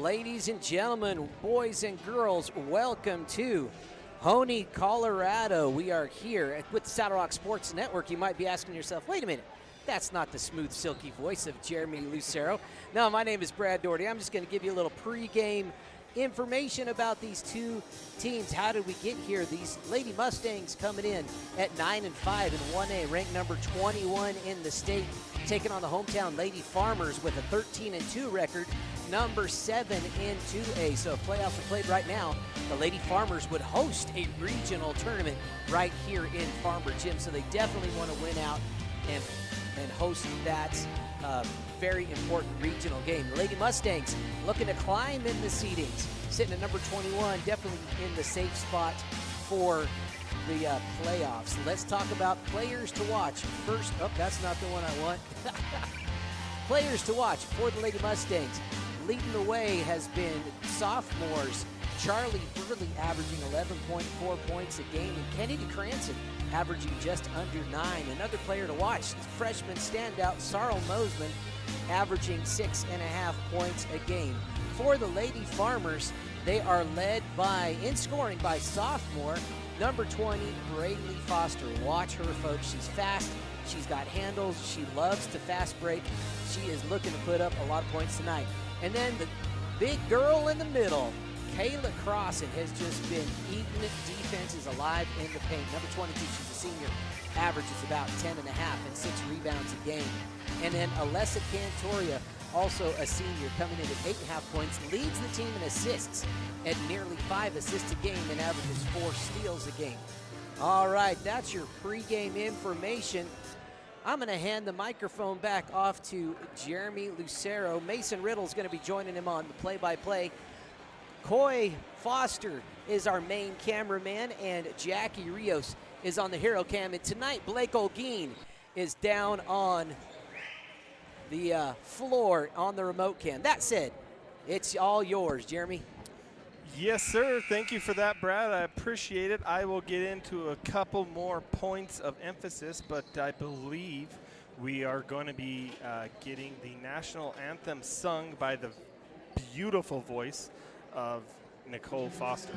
Ladies and gentlemen, boys and girls, welcome to Hoehne, Colorado. We are here with the Saddle Rock Sports Network. You might be asking yourself, wait a minute, that's not the smooth, silky voice of Jeremy Lucero. No, my name is Brad Doherty. I'm just going to give you a little pregame information about these two teams. How did we get here? These Lady Mustangs coming in at 9-5 in 1A, ranked number 21 in the state, taking on the hometown Lady Farmers with a 13-2 record, number 7 in 2A. So if playoffs are played right now, the Lady Farmers would host a regional tournament right here in Farmer Gym. So they definitely want to win out and host that very important regional game. The Lady Mustangs looking to climb in the seedings, sitting at number 21, definitely in the safe spot for the playoffs. Let's talk about players to watch. First, that's not the one I want. Players to watch for the Lady Mustangs. Leading the way has been sophomores Charlie Burley averaging 11.4 points a game, and Kennedy Cranston averaging just under 9. Another player to watch, freshman standout Sarl Mosman, averaging 6.5 points a game. For the Lady Farmers, they are led in scoring by sophomore, number 20, Braylee Foster. Watch her, folks. She's fast. She's got handles. She loves to fast break. She is looking to put up a lot of points tonight. And then the big girl in the middle, Kayla Crossan, has just been eating defenses alive in the paint. Number 22, she's a senior, averages about 10.5 and 6 rebounds a game. And then Alessa Cantoria, also a senior, coming in at 8.5 points, leads the team in assists at nearly 5 assists a game and averages 4 steals a game. All right, that's your pregame information. I'm going to hand the microphone back off to Jeremy Lucero. Mason Riddle's going to be joining him on the play-by-play. Coy Foster is our main cameraman, and Jackie Rios is on the hero cam. And tonight, Blake Olguin is down on the floor on the remote cam. That said, it's all yours, Jeremy. Yes, sir. Thank you for that, Brad. I appreciate it. I will get into a couple more points of emphasis, but I believe we are going to be getting the national anthem sung by the beautiful voice of Nicole Foster.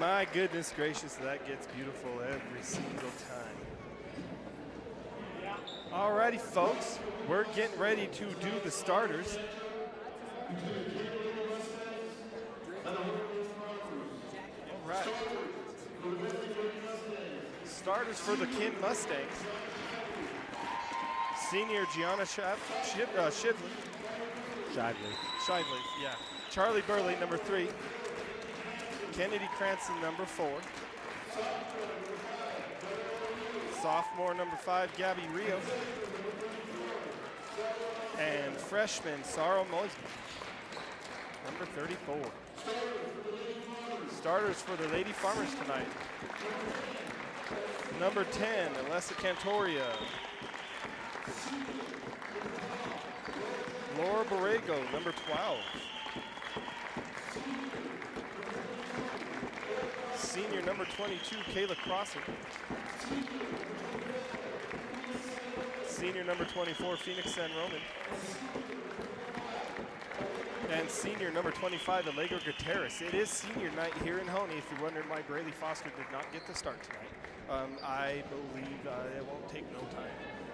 My goodness gracious, that gets beautiful every single time. Alrighty, folks, we're getting ready to do the starters. Alright. Starters for the Kin Mustangs. Senior Gianna Shively, yeah. Charlie Burley, number 3. Kennedy Cranston, number 4. Sophomore, number 5, Gabby Rios. And freshman, Sarah Moisman, number 34. Starters for the Lady Farmers tonight. Number 10, Alessa Cantoria. Laura Borrego, number 12. Senior number 22, Kayla Crossan. Senior number 24, Phoenix San Roman. And senior number 25, Allegra Gutierrez. It is senior night here in Hoehne. If you're wondering why Braylee Foster did not get the start tonight, I believe it won't take no time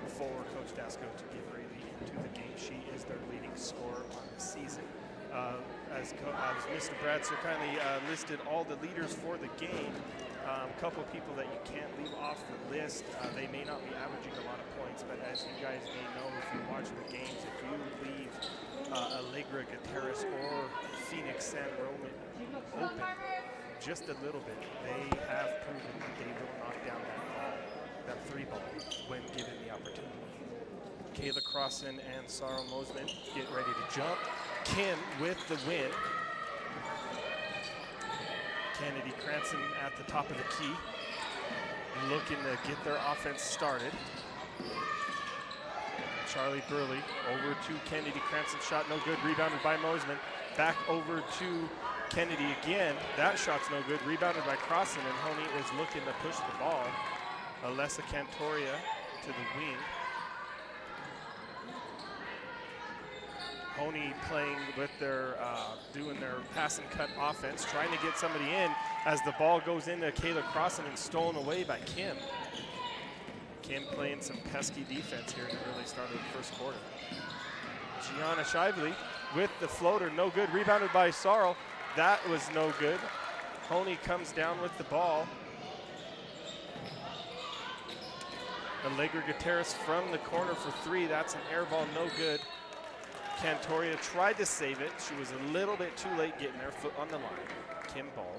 for Coach Dasco to get Braylee into the game. She is their leading scorer on the season. As Mr. Bradser kindly listed all the leaders for the game, a couple of people that you can't leave off the list. They may not be averaging a lot of points, but as you guys may know if you watch the games, if you leave Allegra Gutierrez or Phoenix San Roman open just a little bit, they have proven that they will knock down that 3-ball when given the opportunity. Kayla Crossan and Sarah Mosman get ready to jump. Kim with the win. Kennedy Cranston at the top of the key, looking to get their offense started. Charlie Burley over to Kennedy Cranston, shot no good, rebounded by Mosman. Back over to Kennedy again, that shot's no good, rebounded by Crossan, and Hoehne is looking to push the ball. Alessa Cantoria to the wing. Hoehne playing with their, doing their pass and cut offense, trying to get somebody in as the ball goes into Kayla Crossan and stolen away by Kim. Kim playing some pesky defense here in the early start of the first quarter. Gianna Shively with the floater, no good, rebounded by Sarl. That was no good. Hoehne comes down with the ball. Allegra Gutierrez from the corner for 3, that's an air ball, no good. Cantoria tried to save it. She was a little bit too late getting there, foot on the line. Kim ball.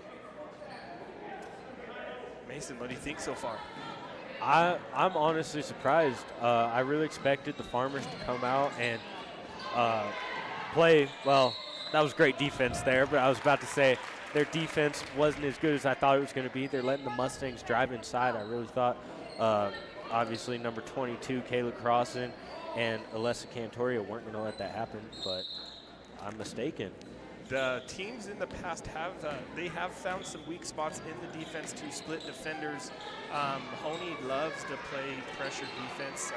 Mason, what do you think so far? I'm honestly surprised. I really expected the Farmers to come out and play, well, that was great defense there, but I was about to say their defense wasn't as good as I thought it was going to be. They're letting the Mustangs drive inside. I really thought, obviously, number 22, Kayla Crossan, and Alessa Cantoria weren't going to let that happen, but I'm mistaken. The teams in the past have found some weak spots in the defense to split defenders. Hoehne loves to play pressure defense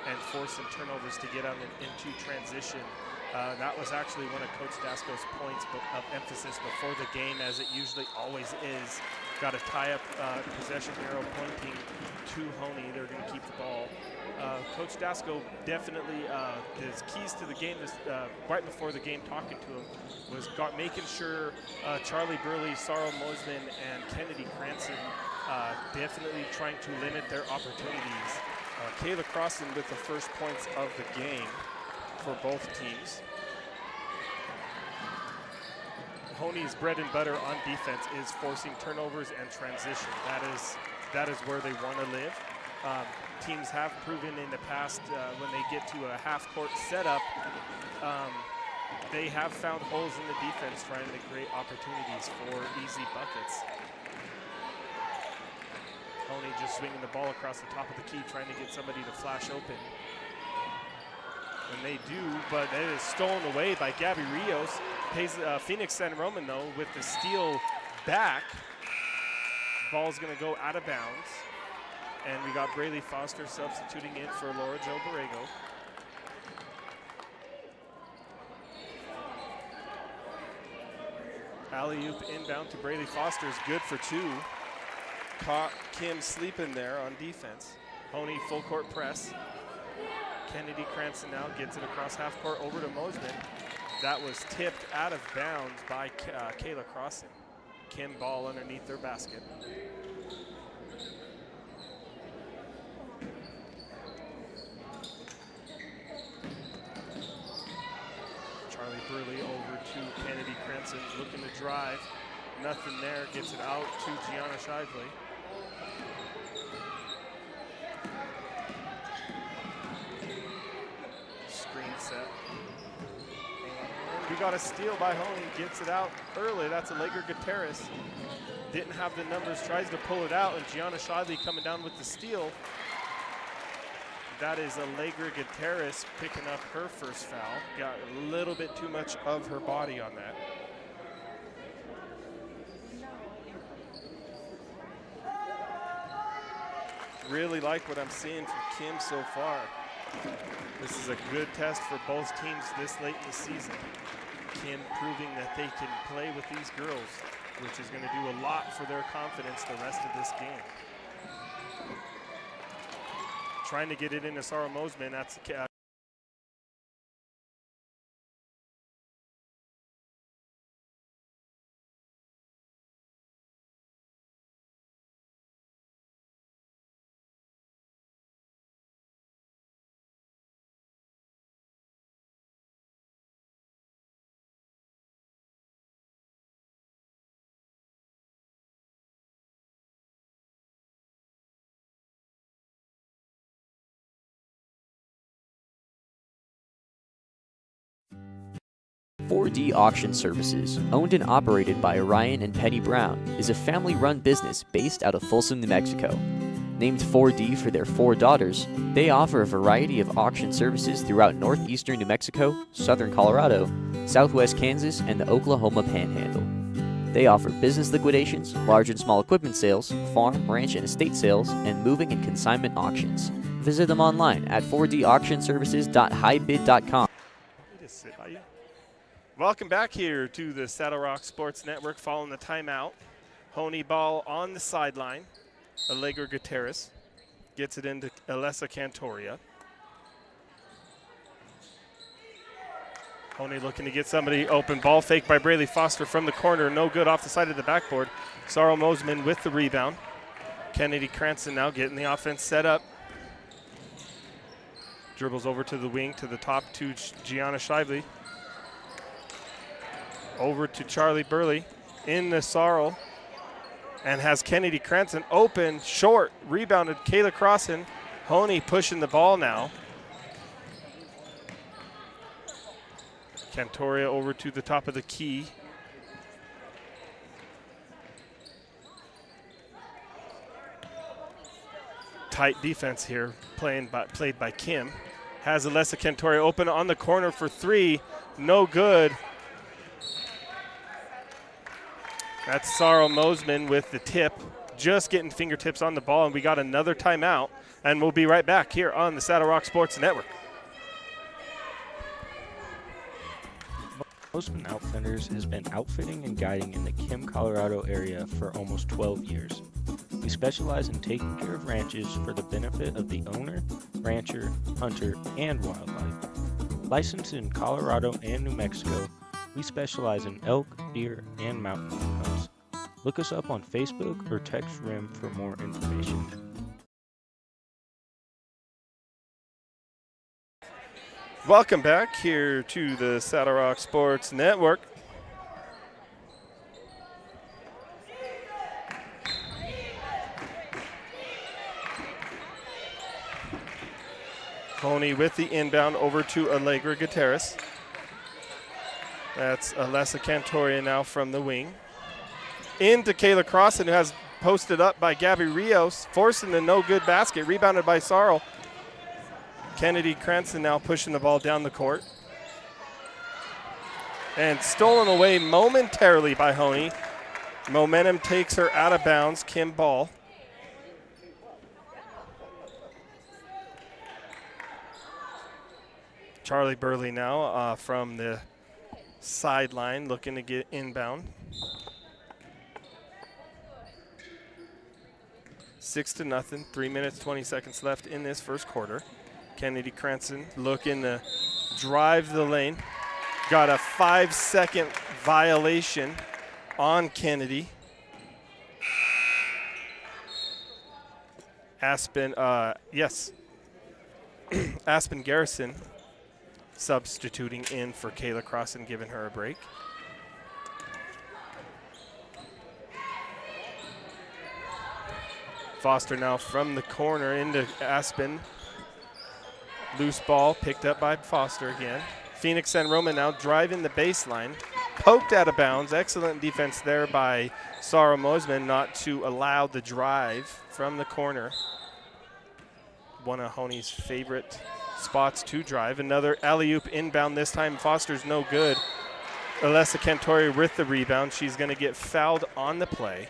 and force some turnovers to get out into transition. That was actually one of Coach Dasco's points of emphasis before the game, as it usually always is. Got to tie up possession arrow pointing to Hoehne. They're going to keep the ball. Coach Dasco definitely, his keys to the game, right before the game talking to him, was making sure Charlie Burley, Sarah Mosman, and Kennedy Cranston definitely trying to limit their opportunities. Kayla Crossan with the first points of the game for both teams. Hoehne's bread and butter on defense is forcing turnovers and transition. That is where they want to live. Teams have proven in the past when they get to a half-court setup, they have found holes in the defense trying to create opportunities for easy buckets. Hoehne just swinging the ball across the top of the key, trying to get somebody to flash open. And they do, but it is stolen away by Gabby Rios. Pays Phoenix San Roman, though, with the steal back. Ball's going to go out of bounds. And we got Braylee Foster substituting in for Laura Jo Borrego. Alley-oop inbound to Braylee Foster is good for 2. Caught Kim sleeping there on defense. Hoehne full court press. Kennedy Cranston now gets it across half court over to Mosman. That was tipped out of bounds by Kayla Crossan. Kim ball underneath their basket. Charlie Burley over to Kennedy Cranston, looking to drive. Nothing there, gets it out to Gianna Shively. Screen set. And we got a steal by Hoehne, gets it out early. That's Allegra Gutierrez. Didn't have the numbers, tries to pull it out, and Gianna Shively coming down with the steal. That is Allegra Gutierrez picking up her first foul. Got a little bit too much of her body on that. Really like what I'm seeing from Kim so far. This is a good test for both teams this late in the season. Kim proving that they can play with these girls, which is going to do a lot for their confidence the rest of this game. Trying to get it into Sarah Mosman. That's .4D Auction Services, owned and operated by Ryan and Penny Brown, is a family-run business based out of Folsom, New Mexico. Named 4D for their 4 daughters, they offer a variety of auction services throughout northeastern New Mexico, southern Colorado, southwest Kansas, and the Oklahoma Panhandle. They offer business liquidations, large and small equipment sales, farm, ranch, and estate sales, and moving and consignment auctions. Visit them online at 4dauctionservices.highbid.com. Welcome back here to the Saddle Rock Sports Network following the timeout. Hoehne ball on the sideline. Allegra Gutierrez gets it into Alessa Cantoria. Hoehne looking to get somebody open. Ball fake by Braylee Foster from the corner. No good off the side of the backboard. Sarah Mosman with the rebound. Kennedy Cranston now getting the offense set up. Dribbles over to the wing to the top to Gianna Shively. Over to Charlie Burley in the Sarl, and has Kennedy Cranston open, short, rebounded Kayla Crossan. Hoehne pushing the ball now. Cantoria over to the top of the key. Tight defense here, played by Kim. Has Alessa Cantoria open on the corner for 3, no good. That's Sarah Mosman with the tip, just getting fingertips on the ball, and we got another timeout, and we'll be right back here on the Saddle Rock Sports Network. Mosman Outfitters has been outfitting and guiding in the Kim, Colorado area for almost 12 years. We specialize in taking care of ranches for the benefit of the owner, rancher, hunter, and wildlife. Licensed in Colorado and New Mexico, we specialize in elk, deer, and mountain hunts. Look us up on Facebook or text RIM for more information. Welcome back here to the Saddle Rock Sports Network. Hoehne with the inbound over to Allegra Gutierrez. That's Alessa Cantoria now from the wing. Into Kayla Crossan, who has posted up by Gabby Rios, forcing the no-good basket, rebounded by Sarl. Kennedy Cranston now pushing the ball down the court. And stolen away momentarily by Hoehne. Momentum takes her out of bounds. Kim Ball. Charlie Burley now from the sideline looking to get inbound. 6-0, 3 minutes, 20 seconds left in this first quarter. Kennedy Cranston looking to drive the lane. Got a 5-second violation on Kennedy. Aspen Garrison substituting in for Kayla Crossan, giving her a break. Foster now from the corner into Aspen. Loose ball picked up by Foster again. Phoenix and Roman now driving the baseline. Poked out of bounds. Excellent defense there by Sarah Mosman not to allow the drive from the corner. One of Hoehne's favorite spots to drive. Another alley-oop inbound this time. Foster's no good. Alessa Cantori with the rebound. She's going to get fouled on the play.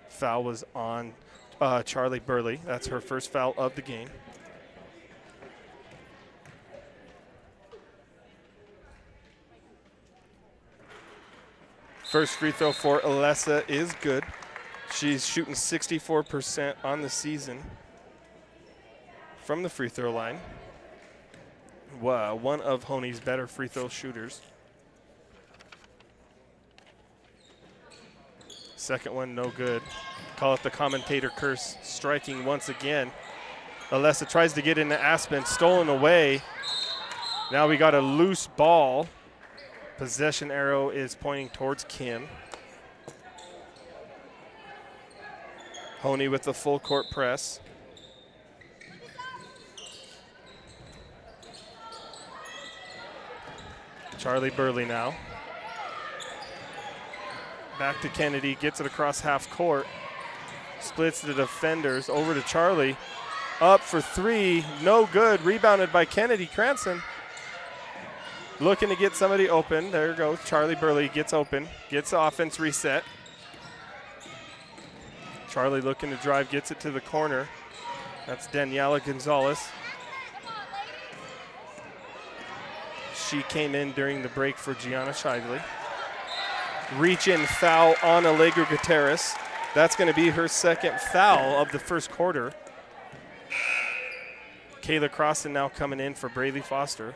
Foul was on Charlie Burley. That's her first foul of the game. First free throw for Alessa is good. She's shooting 64% on the season from the free throw line. Wow, one of Hoehne's better free throw shooters. Second one, no good. Call it the commentator curse, striking once again. Alessa tries to get into Aspen, stolen away. Now we got a loose ball. Possession arrow is pointing towards Kim. Hoehne with the full court press. Charlie Burley now. Back to Kennedy, gets it across half court. Splits the defenders over to Charlie. Up for three, no good. Rebounded by Kennedy Cranston. Looking to get somebody open. There goes Charlie Burley, gets open, gets the offense reset. Charlie looking to drive, gets it to the corner. That's Daniela Gonzalez. She came in during the break for Gianna Shively. Reach-in foul on Allegra Gutierrez. That's going to be her second foul of the first quarter. Kayla Crossan now coming in for Braylee Foster.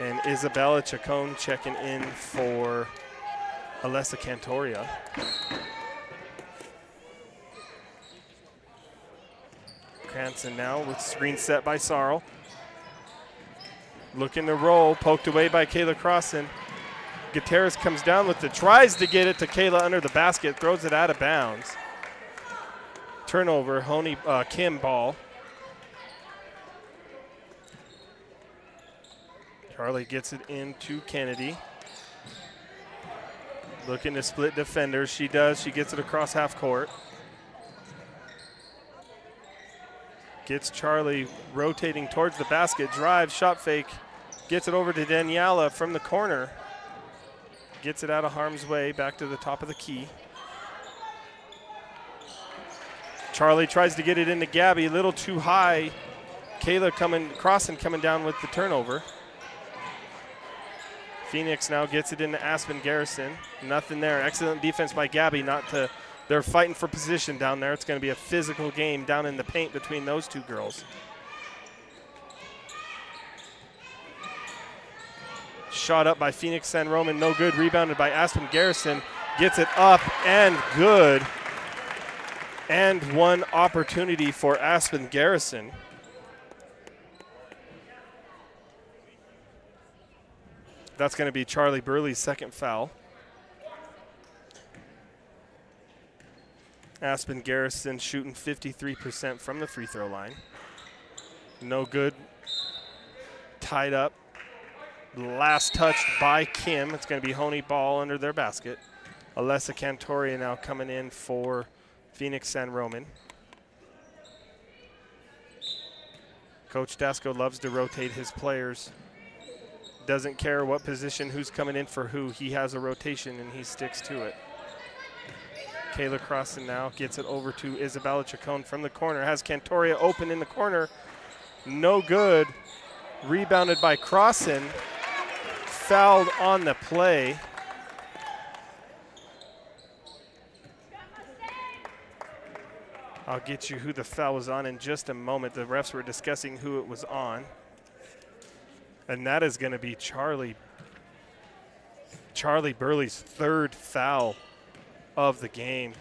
And Isabella Chacon checking in for Alessa Cantoria. Cranston now with screen set by Sarl. Looking to roll, poked away by Kayla Crossan. Gutierrez comes down with it, tries to get it to Kayla under the basket, throws it out of bounds. Turnover, Hoehne, Kim ball. Charlie gets it into Kennedy. Looking to split defenders. She does. She gets it across half court. Gets Charlie rotating towards the basket. Drive, shot fake. Gets it over to Daniela from the corner. Gets it out of harm's way, back to the top of the key. Charlie tries to get it into Gabby, a little too high. Kayla Crossan coming down with the turnover. Phoenix now gets it into Aspen Garrison. Nothing there. Excellent defense by Gabby. They're fighting for position down there. It's going to be a physical game down in the paint between those two girls. Shot up by Phoenix San Roman. No good. Rebounded by Aspen Garrison. Gets it up and good. And one opportunity for Aspen Garrison. That's going to be Charlie Burley's second foul. Aspen Garrison shooting 53% from the free throw line. No good. Tied up. Last touched by Kim. It's going to be Hoehne ball under their basket. Alessa Cantoria now coming in for Phoenix San Roman. Coach Dasco loves to rotate his players. Doesn't care what position, who's coming in for who. He has a rotation and he sticks to it. Kayla Crossan now gets it over to Isabella Chacon from the corner. Has Cantoria open in the corner. No good. Rebounded by Crossan. Fouled on the play. I'll get you who the foul was on in just a moment. The refs were discussing who it was on. And that is going to be Charlie Burley's third foul of the game.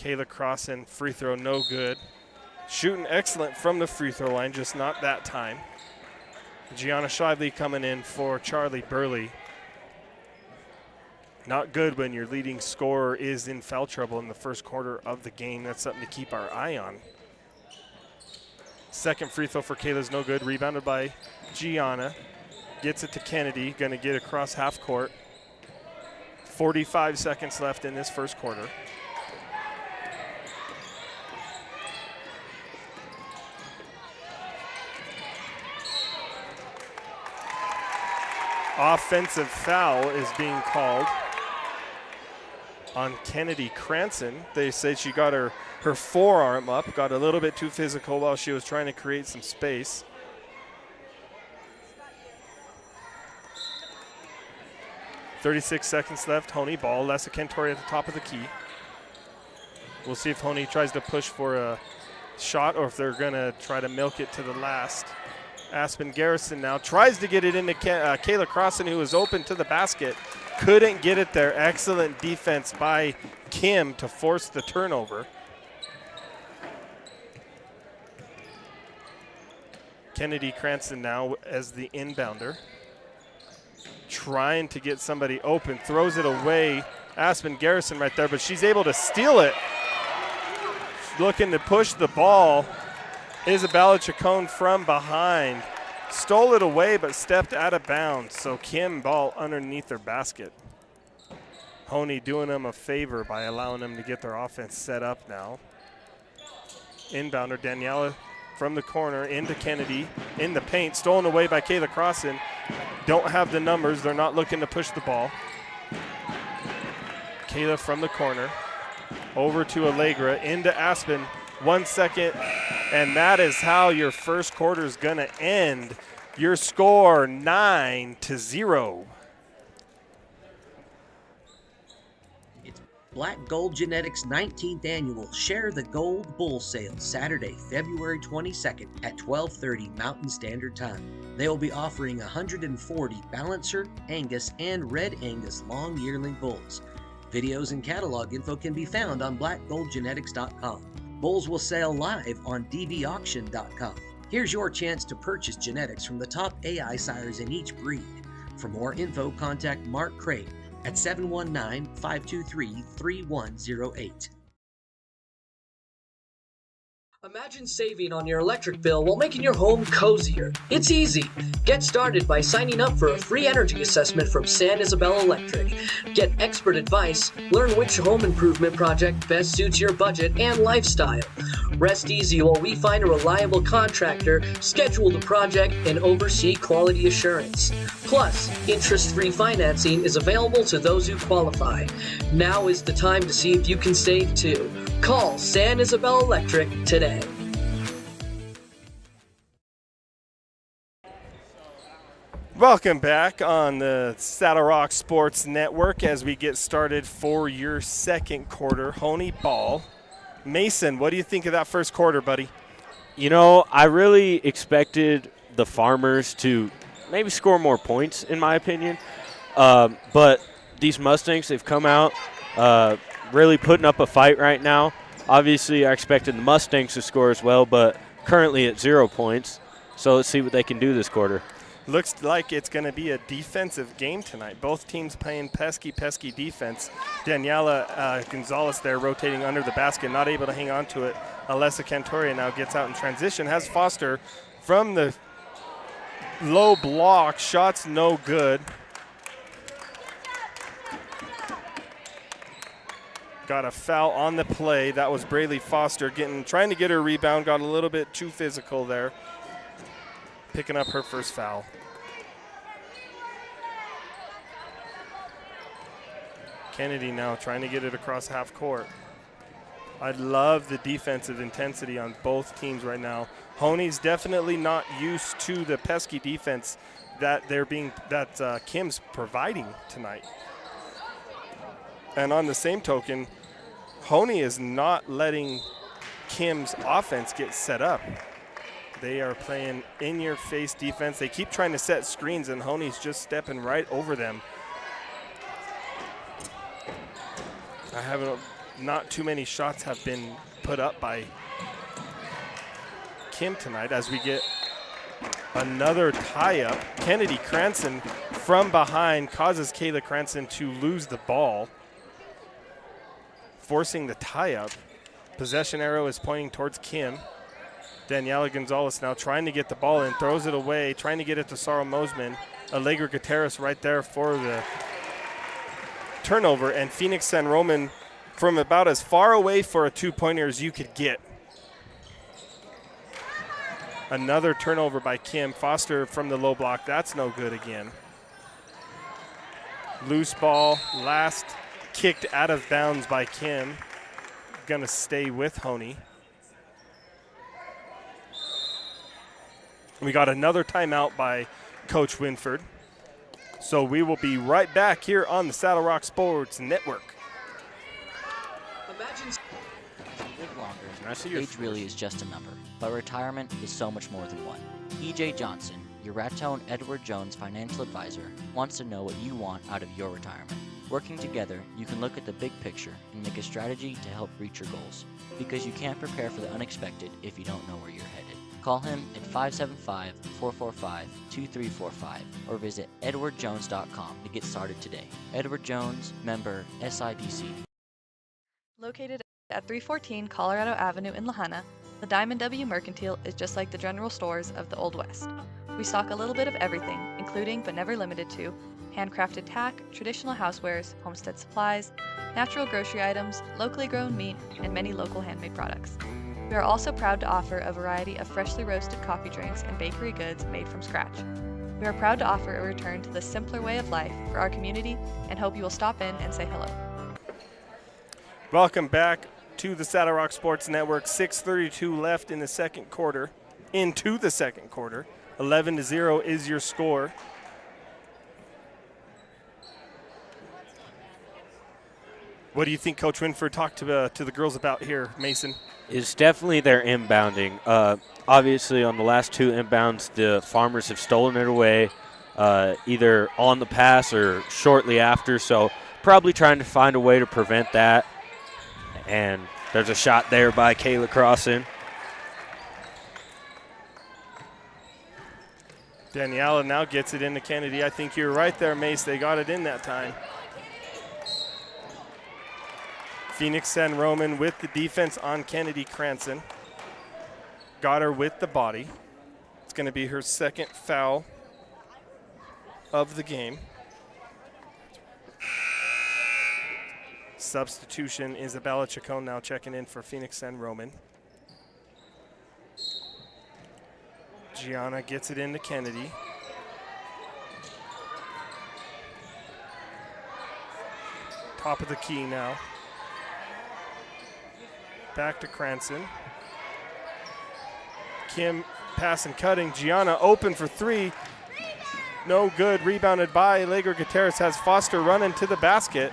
Kayla Crossan, free throw, no good. Shooting excellent from the free throw line, just not that time. Gianna Shively coming in for Charlie Burley. Not good when your leading scorer is in foul trouble in the first quarter of the game. That's something to keep our eye on. Second free throw for Kayla's no good. Rebounded by Gianna. Gets it to Kennedy. Going to get across half court. 45 seconds left in this first quarter. Offensive foul is being called on Kennedy Cranston. They say she got her forearm up, got a little bit too physical while she was trying to create some space. .36 seconds left. Hoehne ball. Lessa Cantori at the top of the key. We'll see if Hoehne tries to push for a shot or if they're going to try to milk it to the last. Aspen Garrison now tries to get it into Kayla Crossan, who was open to the basket. Couldn't get it there. Excellent defense by Kim to force the turnover. Kennedy Cranston now as the inbounder. Trying to get somebody open. Throws it away. Aspen Garrison right there, but she's able to steal it. Looking to push the ball. Isabella Chacon from behind. Stole it away but stepped out of bounds. So Kim ball underneath her basket. Hoehne doing them a favor by allowing them to get their offense set up now. Inbounder Daniela from the corner into Kennedy in the paint. Stolen away by Kayla Crossan. Don't have the numbers. They're not looking to push the ball. Kayla from the corner. Over to Allegra into Aspen. 1 second, and that is how your first quarter is going to end. Your score 9-0. It's Black Gold Genetics 19th Annual Share the Gold Bull Sale, Saturday, February 22nd at 12:30 Mountain Standard Time. They will be offering 140 Balancer, Angus, and Red Angus long yearling bulls. Videos and catalog info can be found on blackgoldgenetics.com. Bulls will sell live on dvauction.com. Here's your chance to purchase genetics from the top AI sires in each breed. For more info, contact Mark Craig at 719-523-3108. Imagine saving on your electric bill while making your home cozier. It's easy. Get started by signing up for a free energy assessment from San Isabel Electric. Get expert advice, learn which home improvement project best suits your budget and lifestyle. Rest easy while we find a reliable contractor, schedule the project, and oversee quality assurance. Plus, interest-free financing is available to those who qualify. Now is the time to see if you can save too. Call San Isabel Electric today. Welcome back on the Saddle Rock Sports Network as we get started for your second quarter. Hoehne ball. Mason, what do you think of that first quarter, buddy? You know, I really expected the Farmers to maybe score more points, in my opinion. But these Mustangs, they've come out really putting up a fight right now. Obviously, I expected the Mustangs to score as well, but currently at 0 points. So let's see what they can do this quarter. Looks like it's going to be a defensive game tonight. Both teams playing pesky defense. Daniela Gonzalez there rotating under the basket, not able to hang on to it. Alessa Cantoria now gets out in transition, has Foster from the low block. Shots no good. Got a foul on the play. That was Braylee Foster trying to get her rebound. Got a little bit too physical there. Picking up her first foul. Kennedy now trying to get it across half court. I love the defensive intensity on both teams right now. Hoehne's definitely not used to the pesky defense that Kim's providing tonight. And on the same token, Hoehne is not letting Kim's offense get set up. They are playing in-your-face defense. They keep trying to set screens, and Hoehne's just stepping right over them. I have not too many shots have been put up by Kim tonight as we get another tie-up. Kennedy Cranston from behind causes Kayla Cranston to lose the ball, forcing the tie-up. Possession arrow is pointing towards Kim. Daniela Gonzalez now trying to get the ball in, throws it away, trying to get it to Sarah Mosman. Allegra Gutierrez right there for the turnover, and Phoenix San Roman from about as far away for a two-pointer as you could get. Another turnover by Kim. Foster from the low block. That's no good again. Loose ball. Last kicked out of bounds by Kim. Going to stay with Hoehne. We got another timeout by Coach Winford. So we will be right back here on the Saddle Rock Sports Network. Imagine Age really is just a number, but retirement is so much more than one. EJ Johnson, your Raton Edward Jones financial advisor, wants to know what you want out of your retirement. Working together, you can look at the big picture and make a strategy to help reach your goals, because you can't prepare for the unexpected if you don't know where you're headed. Call him at 575-445-2345 or visit edwardjones.com to get started today. Edward Jones, member SIPC. Located at 314 Colorado Avenue in Lahaina, the Diamond W Mercantile is just like the general stores of the Old West. We stock a little bit of everything, including but never limited to handcrafted tack, traditional housewares, homestead supplies, natural grocery items, locally grown meat, and many local handmade products. We are also proud to offer a variety of freshly roasted coffee drinks and bakery goods made from scratch. We are proud to offer a return to the simpler way of life for our community and hope you will stop in and say hello. Welcome back to the Saddle Rock Sports Network. 6:32 left in the second quarter. 11-0 is your score. What do you think Coach Winford talked to the girls about here, Mason? It's definitely their inbounding. Obviously, on the last two inbounds, the Farmers have stolen it away, either on the pass or shortly after, so probably trying to find a way to prevent that. And there's a shot there by Kayla Crossan. Daniela now gets it into Kennedy. I think you're right there, Mace. They got it in that time. Phoenix San Roman with the defense on Kennedy Cranston. Got her with the body. It's going to be her second foul of the game. Substitution, Isabella Chacon now checking in for Phoenix San Roman. Gianna gets it into Kennedy. Top of the key now. Back to Cranston. Kim pass and cutting. Gianna open for three. No good. Rebounded by Allegra Gutierrez. Has Foster running to the basket.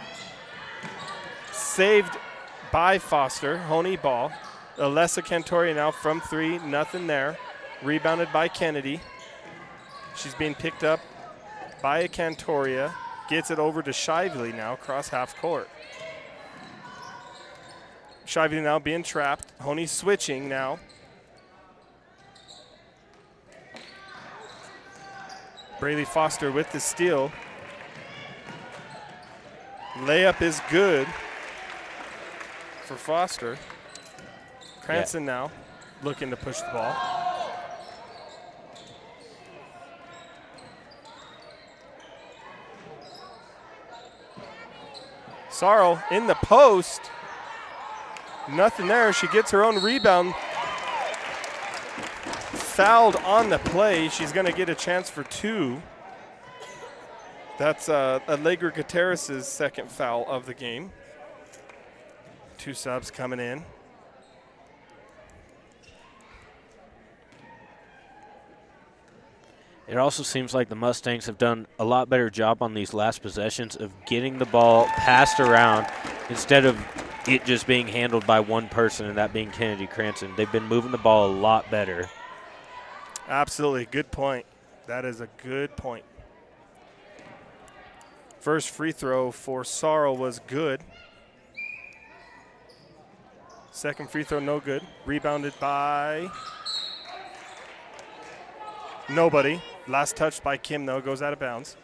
Saved by Foster. Hoehne ball. Alessa Cantoria now from three. Nothing there. Rebounded by Kennedy. She's being picked up by a Cantoria. Gets it over to Shively now, across half court. Shively now being trapped. Hoehne switching now. Braylee Foster with the steal. Layup is good for Foster. Cranston now looking to push the ball. Sorrell in the post. Nothing there. She gets her own rebound. Fouled on the play. She's going to get a chance for two. That's Allegra Gutierrez's second foul of the game. Two subs coming in. It also seems like the Mustangs have done a lot better job on these last possessions of getting the ball passed around instead of it just being handled by one person, and that being Kennedy Cranston. They've been moving the ball a lot better. Absolutely. Good point. That is a good point. First free throw for Sorrell was good. Second free throw, no good. Rebounded by nobody. Last touch by Kim, though, goes out of bounds.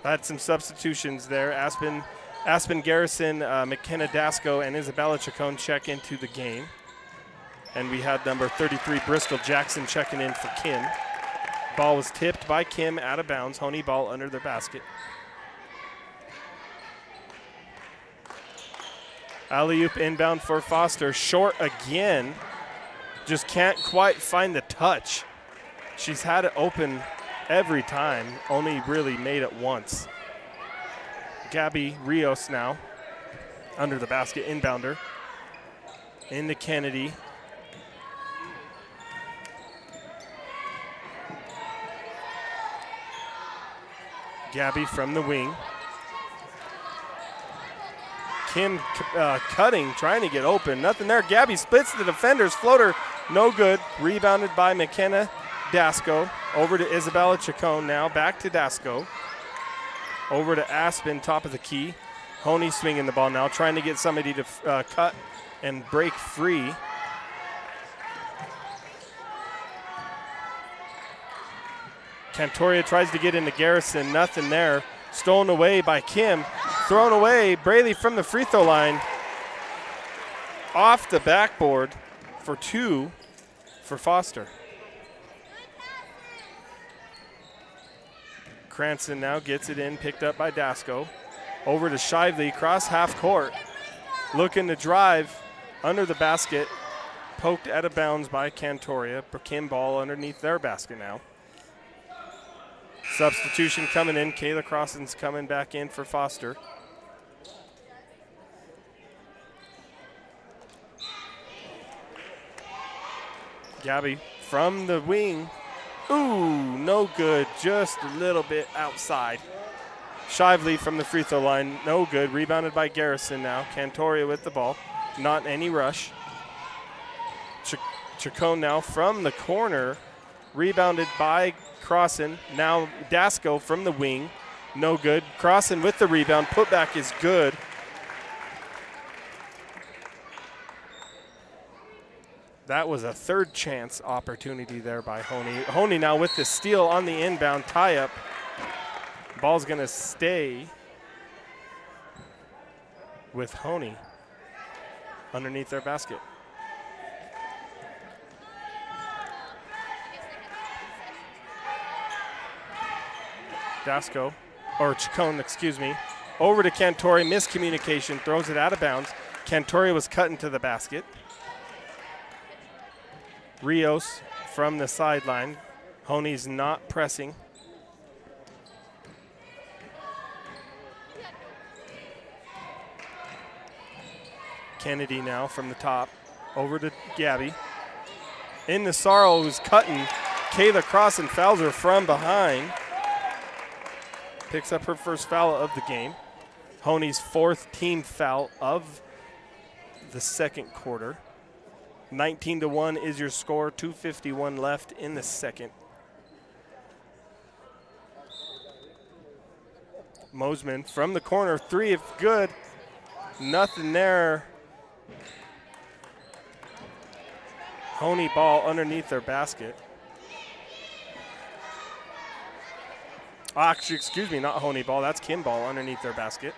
Had some substitutions there. Aspen Garrison, McKenna Dasco, and Isabella Chacon check into the game. And we had number 33, Bristol Jackson, checking in for Kim. Ball was tipped by Kim out of bounds. Hoehne ball under their basket. Alley-oop inbound for Foster. Short again. Just can't quite find the touch. She's had it open every time, only really made it once. Gabby Rios now under the basket, inbounder. Into Kennedy. Gabby from the wing. Kim cutting, trying to get open. Nothing there. Gabby splits the defenders. Floater, no good. Rebounded by McKenna Dasco. Over to Isabella Chacon now. Back to Dasco. Over to Aspen, top of the key. Hoehne swinging the ball now, trying to get somebody to cut and break free. Cantoria tries to get into Garrison. Nothing there. Stolen away by Kim. Thrown away. Braley from the free throw line. Off the backboard for 2 for Foster. Cranston now gets it in, picked up by Dasco. Over to Shively, cross half court. Looking to drive under the basket. Poked out of bounds by Cantoria. Kim ball underneath their basket now. Substitution coming in. Kayla Crossan's coming back in for Foster. Gabby from the wing. Ooh, no good. Just a little bit outside. Shively from the free throw line. No good. Rebounded by Garrison now. Cantoria with the ball. Not any rush. Chacon now from the corner. Rebounded by Crossan. Now Dasco from the wing. No good. Crossan with the rebound. Putback is good. That was a third chance opportunity there by Hoehne. Hoehne now with the steal on the inbound tie-up. Ball's going to stay with Hoehne underneath their basket. Dasco, or Chacon, excuse me, over to Cantori, miscommunication, throws it out of bounds. Cantori was cut into the basket. Rios from the sideline. Hoehne's not pressing. Kennedy now from the top. Over to Gabby. In the Sorrel, who's cutting. Kayla Crossan fouls her from behind. Picks up her first foul of the game. Hoehne's fourth team foul of the second quarter. 19-1 is your score. 2:51 left in the second. Mosman from the corner, 3 if good. Nothing there. Hoehne ball underneath their basket. Actually, excuse me, not Hoehne ball. That's Kim ball underneath their basket.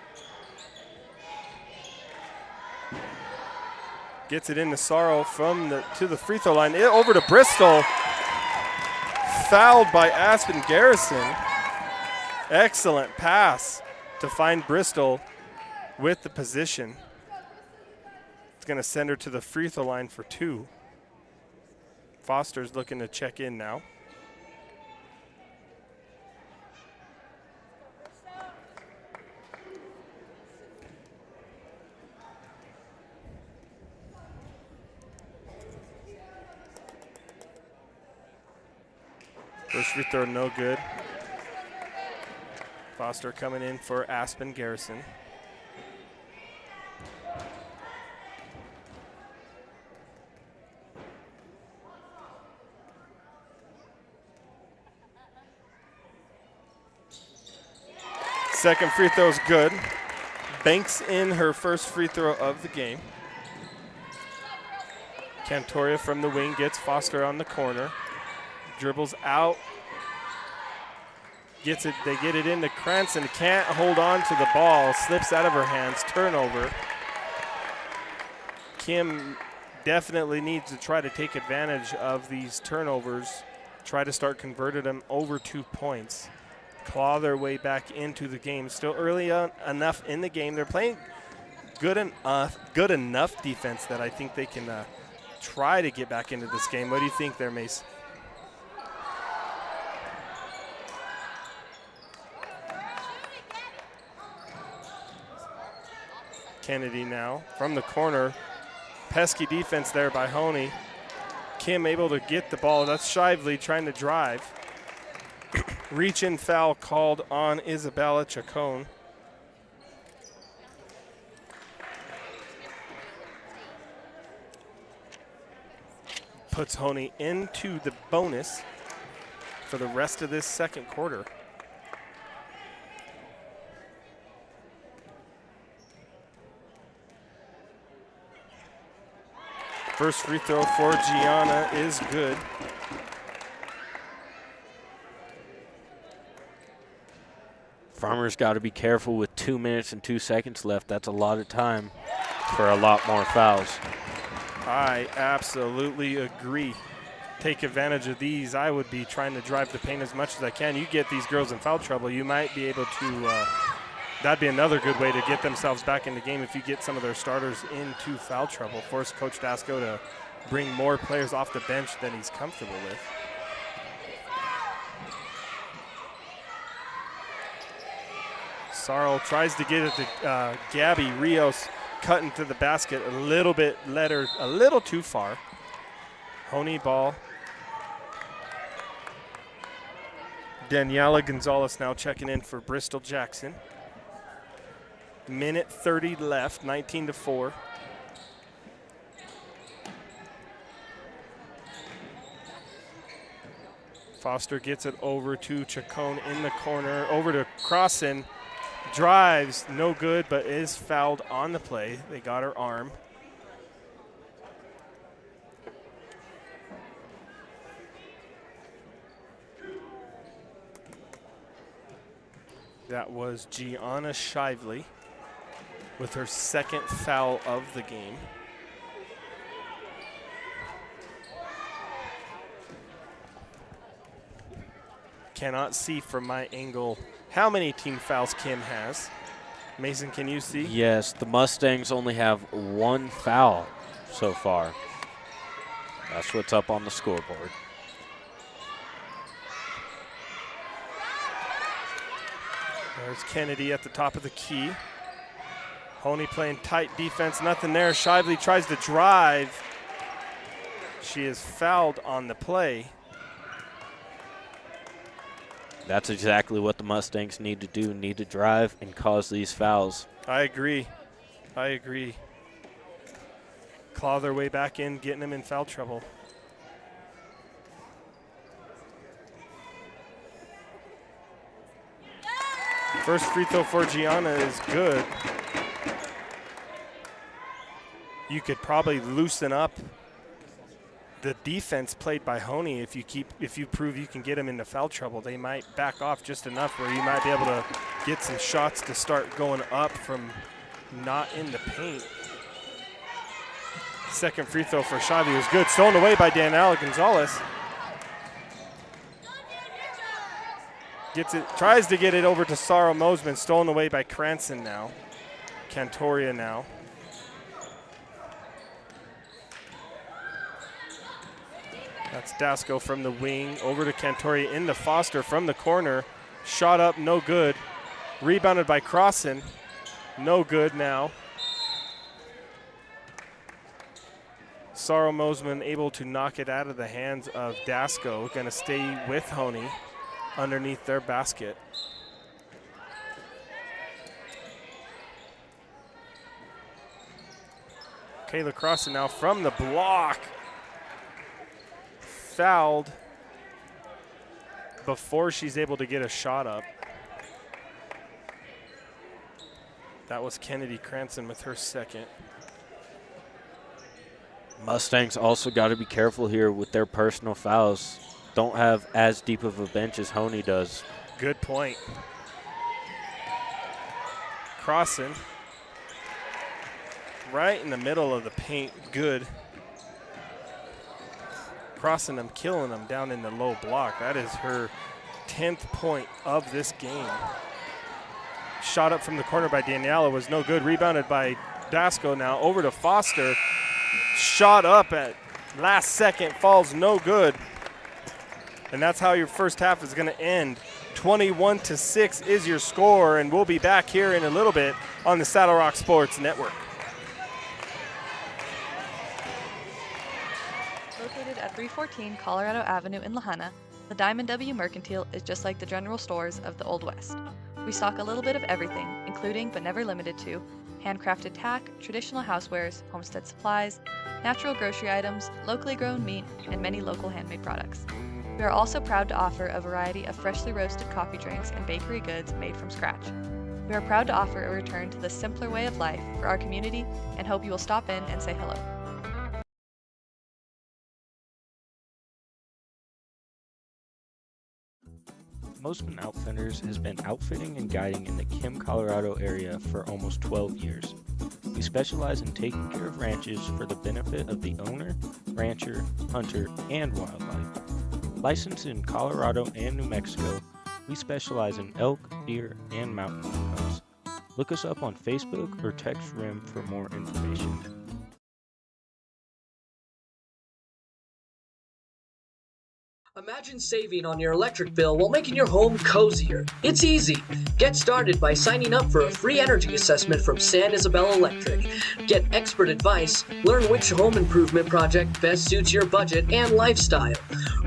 Gets it into Sorrow to the free throw line. Over to Bristol. Fouled by Aspen Garrison. Excellent pass to find Bristol with the position. It's going to send her to the free throw line for 2. Foster's looking to check in now. First free throw, no good. Foster coming in for Aspen Garrison. Second free throw is good. banks in her first free throw of the game. Cantoria from the wing gets Foster on the corner. Dribbles out. Gets it. They get it into Cranston. Can't hold on to the ball. Slips out of her hands. Turnover. Kim definitely needs to try to take advantage of these turnovers. Try to start converting them over 2 points. Claw their way back into the game. Still early enough in the game. They're playing good enough defense that I think they can try to get back into this game. What do you think there, Mace? Kennedy now from the corner. Pesky defense there by Hoehne. Kim able to get the ball. That's Shively trying to drive. Reach-in foul called on Isabella Chacon. Puts Hoehne into the bonus for the rest of this second quarter. First free throw for Gianna is good. Farmers got to be careful with 2 minutes and 2 seconds left. That's a lot of time for a lot more fouls. I absolutely agree. Take advantage of these. I would be trying to drive the paint as much as I can. You get these girls in foul trouble, you might be able to, that'd be another good way to get themselves back in the game if you get some of their starters into foul trouble. Force Coach Dasko to bring more players off the bench than he's comfortable with. Sarl tries to get it to Gabby Rios, cutting to the basket a little bit, led her a little too far. Hoehne ball. Daniela Gonzalez now checking in for Bristol Jackson. Minute 30 left, 19-4. Foster gets it over to Chacon in the corner, over to Crossan. Drives, no good, but is fouled on the play. They got her arm. That was Gianna Shively with her second foul of the game. Cannot see from my angle how many team fouls Kim has. Mason, can you see? Yes, the Mustangs only have 1 foul so far. That's what's up on the scoreboard. There's Kennedy at the top of the key. Hoehne playing tight defense, nothing there. Shively tries to drive. She is fouled on the play. That's exactly what the Mustangs need to do, need to drive and cause these fouls. I agree. I agree. Claw their way back in, getting them in foul trouble. First free throw for Gianna is good. You could probably loosen up the defense played by Hoehne. If you prove you can get them into foul trouble, they might back off just enough where you might be able to get some shots to start going up from not in the paint. Second free throw for Shively was good. Stolen away by Daniela Gonzalez. Gets it, tries to get it over to Sarah Mosman. Stolen away by Cranston now. Cantoria now. That's Dasko from the wing, over to Cantoria into Foster from the corner. Shot up, no good. Rebounded by Crossan, no good now. Sarah Mosman able to knock it out of the hands of Dasko. Going to stay with Hoehne underneath their basket. Kayla Crossan now from the block. Fouled before she's able to get a shot up. That was Kennedy Cranston with her second. Mustangs also got to be careful here with their personal fouls. Don't have as deep of a bench as Hoehne does. Good point. Crossing. Right in the middle of the paint. Good. Crossing them, killing them down in the low block. That is her 10th point of this game. Shot up from the corner by Daniela was no good. Rebounded by Dasco now. Over to Foster. Shot up at last second. Falls no good. And that's how your first half is going to end. 21-6 is your score. And we'll be back here in a little bit on the Saddle Rock Sports Network. Located at 314 Colorado Avenue in Lahaina, the Diamond W Mercantile is just like the general stores of the Old West. We stock a little bit of everything, including but never limited to handcrafted tack, traditional housewares, homestead supplies, natural grocery items, locally grown meat, and many local handmade products. We are also proud to offer a variety of freshly roasted coffee drinks and bakery goods made from scratch. We are proud to offer a return to the simpler way of life for our community and hope you will stop in and say hello. Mostman Outfitters has been outfitting and guiding in the Kim, Colorado area for almost 12 years. We specialize in taking care of ranches for the benefit of the owner, rancher, hunter, and wildlife. Licensed in Colorado and New Mexico, we specialize in elk, deer, and mountain lions. Look us up on Facebook or text RIM for more information. Imagine saving on your electric bill while making your home cozier. It's easy. Get started by signing up for a free energy assessment from San Isabel Electric. Get expert advice, learn which home improvement project best suits your budget and lifestyle.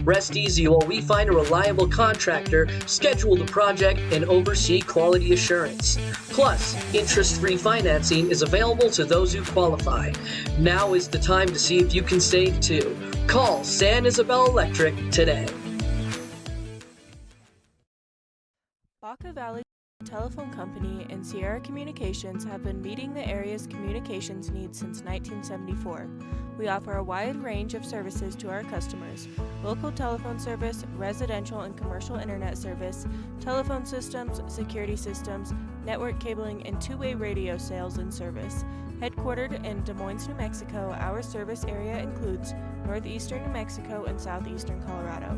Rest easy while we find a reliable contractor, schedule the project, and oversee quality assurance. Plus, interest-free financing is available to those who qualify. Now is the time to see if you can save too. Call San Isabel Electric today. Baca Valley Telephone Company and Sierra Communications have been meeting the area's communications needs since 1974. We offer a wide range of services to our customers: local telephone service, residential and commercial internet service, telephone systems, security systems, network cabling, and two-way radio sales and service. Headquartered in Des Moines, New Mexico, our service area includes northeastern New Mexico and southeastern Colorado.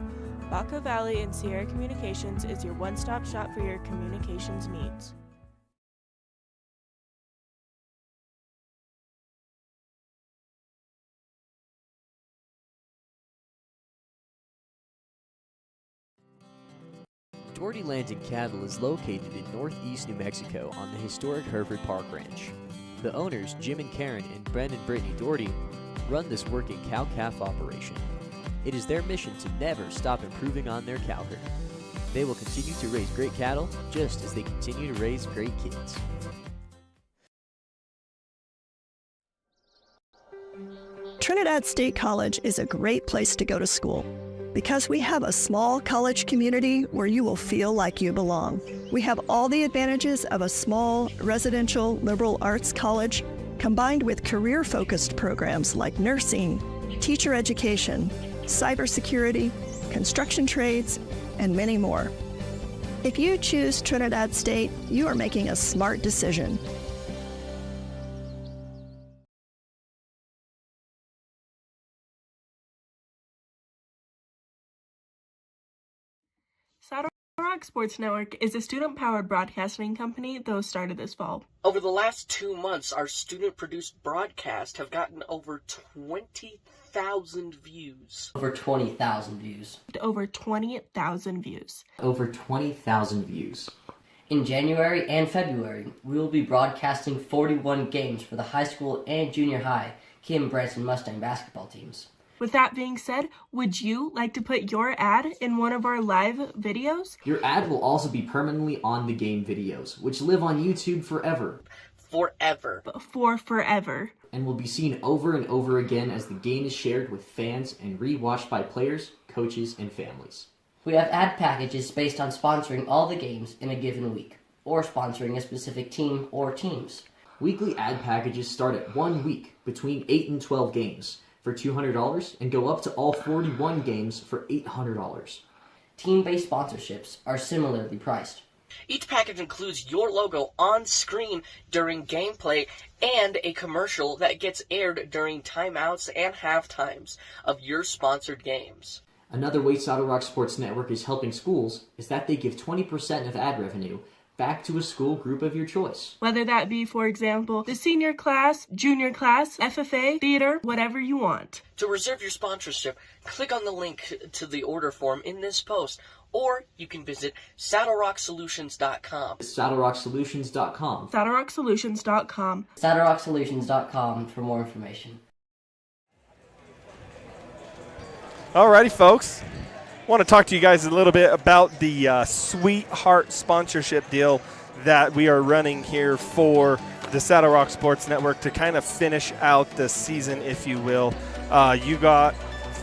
Baca Valley and Sierra Communications is your one-stop shop for your communications needs. Doherty Landing Cattle is located in northeast New Mexico on the historic Hereford Park Ranch. The owners, Jim and Karen and Brendan and Brittany Doherty, run this working cow-calf operation. It is their mission to never stop improving on their cow herd. They will continue to raise great cattle just as they continue to raise great kids. Trinidad State College is a great place to go to school because we have a small college community where you will feel like you belong. We have all the advantages of a small residential liberal arts college combined with career-focused programs like nursing, teacher education, cybersecurity, construction trades, and many more. If you choose Trinidad State, you are making a smart decision. Saddle Rock Sports Network is a student-powered broadcasting company that was started this fall. Over the last 2 months, our student-produced broadcasts have gotten over 20,000 views. Over 20,000 views. Over 20,000 views. Over 20,000 views. In January and February, we will be broadcasting 41 games for the high school and junior high Kim Branson Mustang basketball teams. With that being said, would you like to put your ad in one of our live videos? Your ad will also be permanently on the game videos, which live on YouTube forever. Forever. For forever. And will be seen over and over again as the game is shared with fans and re-watched by players, coaches, and families. We have ad packages based on sponsoring all the games in a given week. or sponsoring a specific team or teams. Weekly ad packages start at 1 week between 8 and 12 games for $200 and go up to all 41 games for $800. Team-based sponsorships are similarly priced. Each package includes your logo on screen during gameplay and a commercial that gets aired during timeouts and halftimes of your sponsored games. Another way Saddle Rock Sports Network is helping schools is that they give 20% of ad revenue back to a school group of your choice. Whether that be, for example, the senior class, junior class, FFA, theater, whatever you want. To reserve your sponsorship, click on the link to the order form in this post, or you can visit SaddleRockSolutions.com. SaddleRockSolutions.com. SaddleRockSolutions.com. SaddleRockSolutions.com for more information. Alrighty, folks. I want to talk to you guys a little bit about the Sweetheart sponsorship deal that we are running here for the Saddle Rock Sports Network to kind of finish out the season, if you will. You got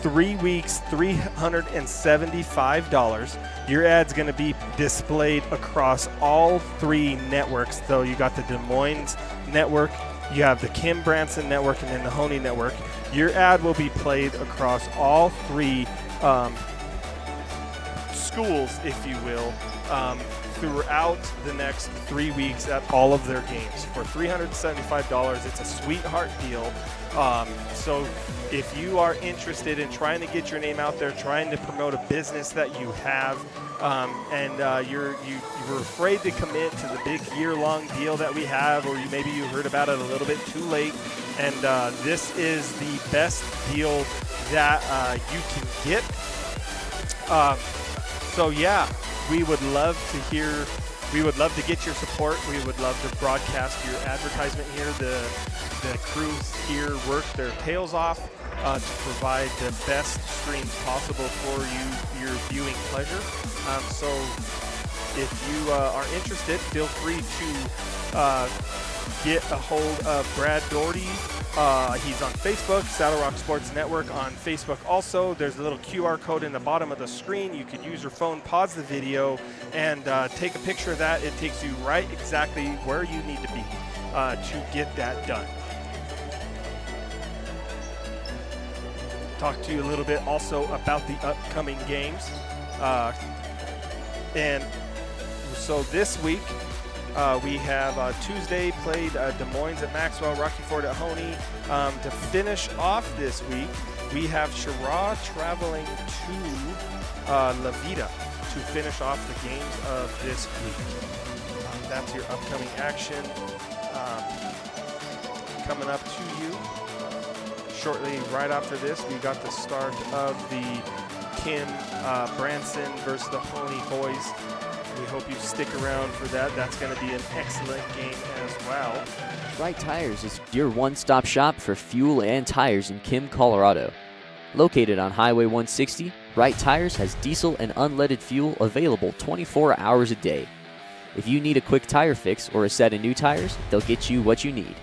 3 weeks, $375. Your ad's going to be displayed across all 3 networks. So you got the Des Moines network, you have the Kim Branson network, and then the Hoehne network. Your ad will be played across all 3 schools, if you will, throughout the next 3 weeks at all of their games. For $375, it's a Sweetheart deal. So if you are interested in trying to get your name out there, trying to promote a business that you have, and you were afraid to commit to the big year-long deal that we have, or maybe you heard about it a little bit too late, and this is the best deal that you can get. So yeah, we would love to get your support. We would love to broadcast your advertisement here. The crews here work their tails off to provide the best streams possible for you, your viewing pleasure. So if you are interested, feel free to get a hold of Brad Doherty. He's on Facebook, Saddle Rock Sports Network on Facebook also. There's a little QR code in the bottom of the screen. You could use your phone, pause the video, and take a picture of that. It takes you right exactly where you need to be to get that done. Talk to you a little bit also about the upcoming games. And so this week, we have Tuesday played Des Moines at Maxwell, Rocky Ford at Hoehne. To finish off this week, we have Chirac traveling to La Vita to finish off the games of this week. That's your upcoming action coming up to you. Shortly right after this, we got the start of the Kim Branson versus the Hoehne boys. We hope you stick around for that. That's going to be an excellent game as well. Wright Tires is your one-stop shop for fuel and tires in Kim, Colorado. Located on Highway 160, Wright Tires has diesel and unleaded fuel available 24 hours a day. If you need a quick tire fix or a set of new tires, they'll get you what you need.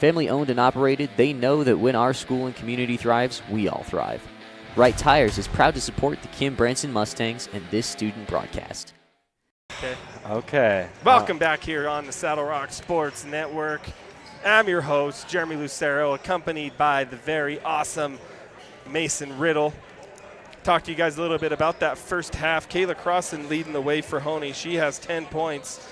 Family owned and operated, they know that when our school and community thrives, we all thrive. Wright Tires is proud to support the Kim Branson Mustangs and this student broadcast. Okay. Welcome back here on the Saddle Rock Sports Network. I'm your host, Jeremy Lucero, accompanied by the very awesome Mason Riddle. Talk to you guys a little bit about that first half. Kayla Crossan leading the way for Hoehne. She has 10 points.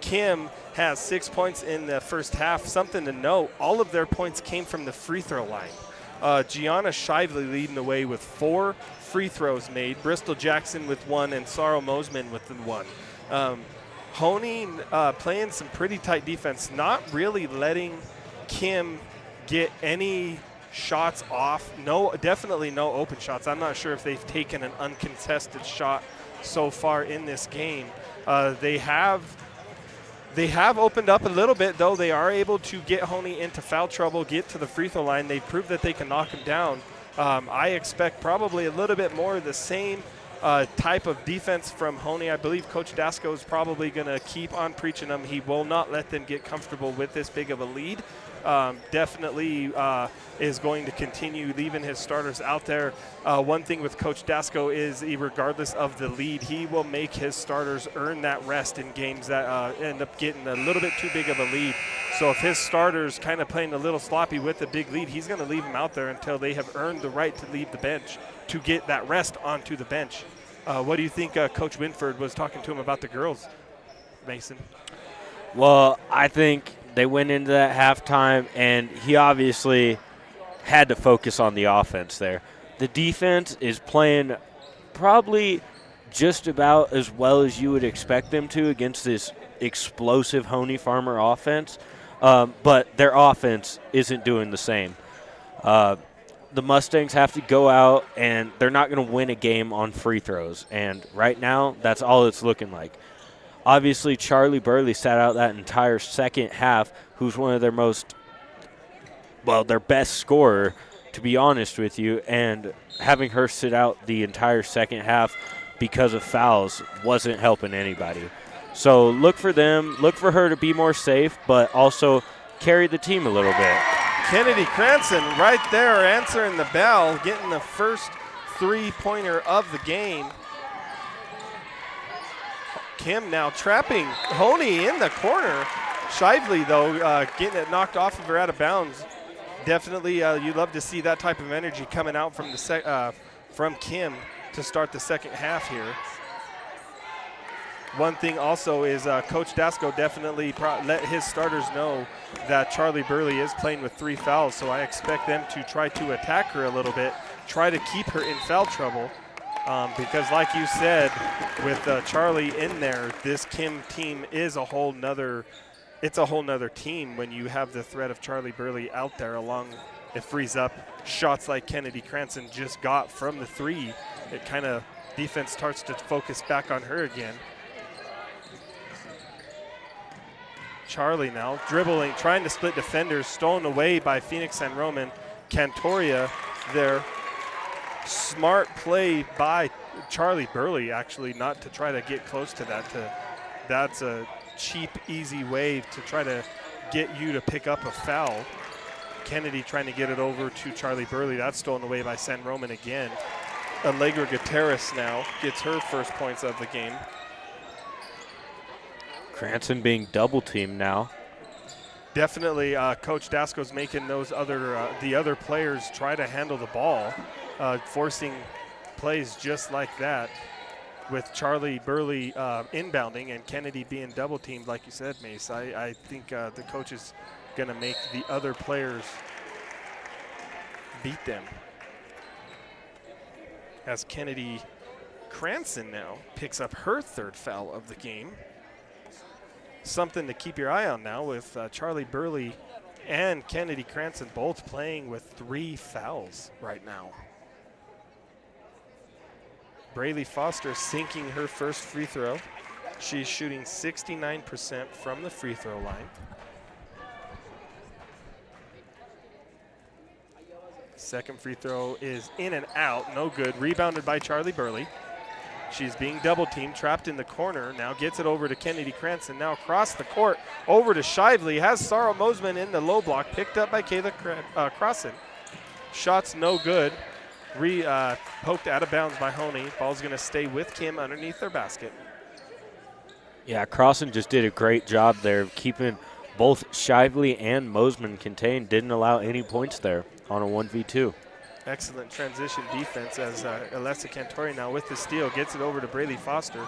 Kim has 6 points in the first half. Something to note, all of their points came from the free throw line. Gianna Shively leading the way with 4 free throws made. Bristol Jackson with 1 and Sarah Mosman with 1. Hoehne playing some pretty tight defense, not really letting Kim get any shots off. No, definitely no open shots. I'm not sure if they've taken an uncontested shot so far in this game. They have opened up a little bit, though. They are able to get Hoehne into foul trouble, get to the free throw line. They've proved that they can knock him down. I expect probably a little bit more of the same type of defense from Hoehne. I believe Coach Dasko is probably going to keep on preaching them. He will not let them get comfortable with this big of a lead. Definitely is going to continue leaving his starters out there. One thing with Coach Dasko is regardless of the lead, he will make his starters earn that rest in games that end up getting a little bit too big of a lead. So if his starters kind of playing a little sloppy with the big lead, he's going to leave them out there until they have earned the right to leave the bench to get that rest onto the bench. What do you think Coach Winford was talking to him about the girls, Mason? Well, I think they went into that halftime, and he obviously had to focus on the offense there. The defense is playing probably just about as well as you would expect them to against this explosive Hoehne Farmer offense, but their offense isn't doing the same. The Mustangs have to go out, and they're not going to win a game on free throws, and right now that's all it's looking like. Obviously, Charlie Burley sat out that entire second half, who's one of their best scorer, to be honest with you, and having her sit out the entire second half because of fouls wasn't helping anybody. So look for her to be more safe, but also carry the team a little bit. Kennedy Cranston right there answering the bell, getting the first three-pointer of the game. Kim now trapping Hoehne in the corner. Shively, though, getting it knocked off of her out of bounds. Definitely, you'd love to see that type of energy coming out from from Kim to start the second half here. One thing also is Coach Dasko definitely let his starters know that Charlie Burley is playing with 3 fouls, so I expect them to try to attack her a little bit, try to keep her in foul trouble. Because like you said, with Charlie in there, this Kim team is a whole nother team when you have the threat of Charlie Burley out there along. It frees up shots like Kennedy Cranston just got from the 3. It kind of, defense starts to focus back on her again. Charlie now dribbling, trying to split defenders, stolen away by Phoenix San Roman. Cantoria there. Smart play by Charlie Burley, actually, not to try to get close to that. That's a cheap, easy way to try to get you to pick up a foul. Kennedy trying to get it over to Charlie Burley. That's stolen away by San Roman again. Allegra Gutierrez now gets her first points of the game. Cranston being double teamed now. Definitely, Coach Dasko's making those the other players try to handle the ball, forcing plays just like that. With Charlie Burley inbounding and Kennedy being double teamed, like you said, Mace, I think the coach is going to make the other players beat them. As Kennedy Cranston now picks up her 3rd foul of the game. Something to keep your eye on now with Charlie Burley and Kennedy Cranston both playing with 3 fouls right now. Braylee Foster sinking her first free throw. She's shooting 69% from the free throw line. Second free throw is in and out, no good. Rebounded by Charlie Burley. She's being double teamed, trapped in the corner. Now gets it over to Kennedy Cranston. Now across the court, over to Shively. Has Sarah Mosman in the low block, picked up by Kayla Crossan. Shots no good. Poked out of bounds by Hoehne. Ball's going to stay with Kim underneath their basket. Yeah, Crossan just did a great job there of keeping both Shively and Mosman contained. Didn't allow any points there on a 1v2. Excellent transition defense as Alessa Cantori now with the steal gets it over to Braylee Foster.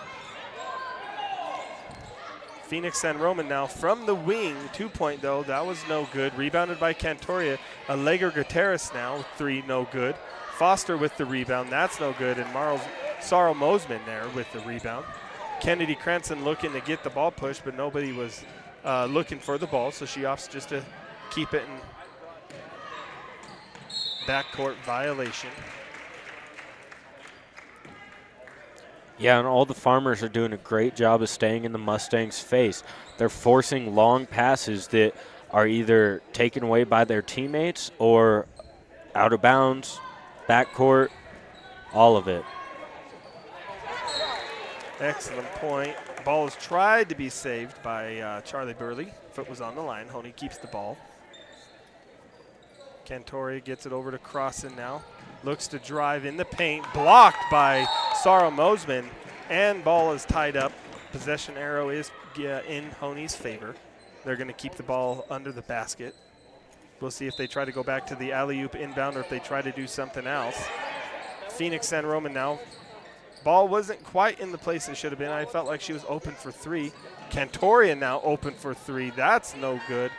Phoenix San Roman now from the wing, 2-point though, that was no good. Rebounded by Cantoria. Allegra Gutierrez now, 3, no good. Foster with the rebound, that's no good. And Sarah Mosman there with the rebound. Kennedy Cranston looking to get the ball pushed, but nobody was looking for the ball, so she opts just to keep it in backcourt violation. Yeah, and all the Farmers are doing a great job of staying in the Mustangs' face. They're forcing long passes that are either taken away by their teammates or out of bounds, backcourt, all of it. Excellent point. Ball was tried to be saved by Charlie Burley. Foot was on the line. Hoehne keeps the ball. Cantori gets it over to Crossan now. Looks to drive in the paint. Blocked by Sarah Mosman. And ball is tied up. Possession arrow is in Hoehne's favor. They're going to keep the ball under the basket. We'll see if they try to go back to the alley-oop inbound or if they try to do something else. Phoenix San Roman now. Ball wasn't quite in the place it should have been. I felt like she was open for three. Cantoria now open for three. That's no good.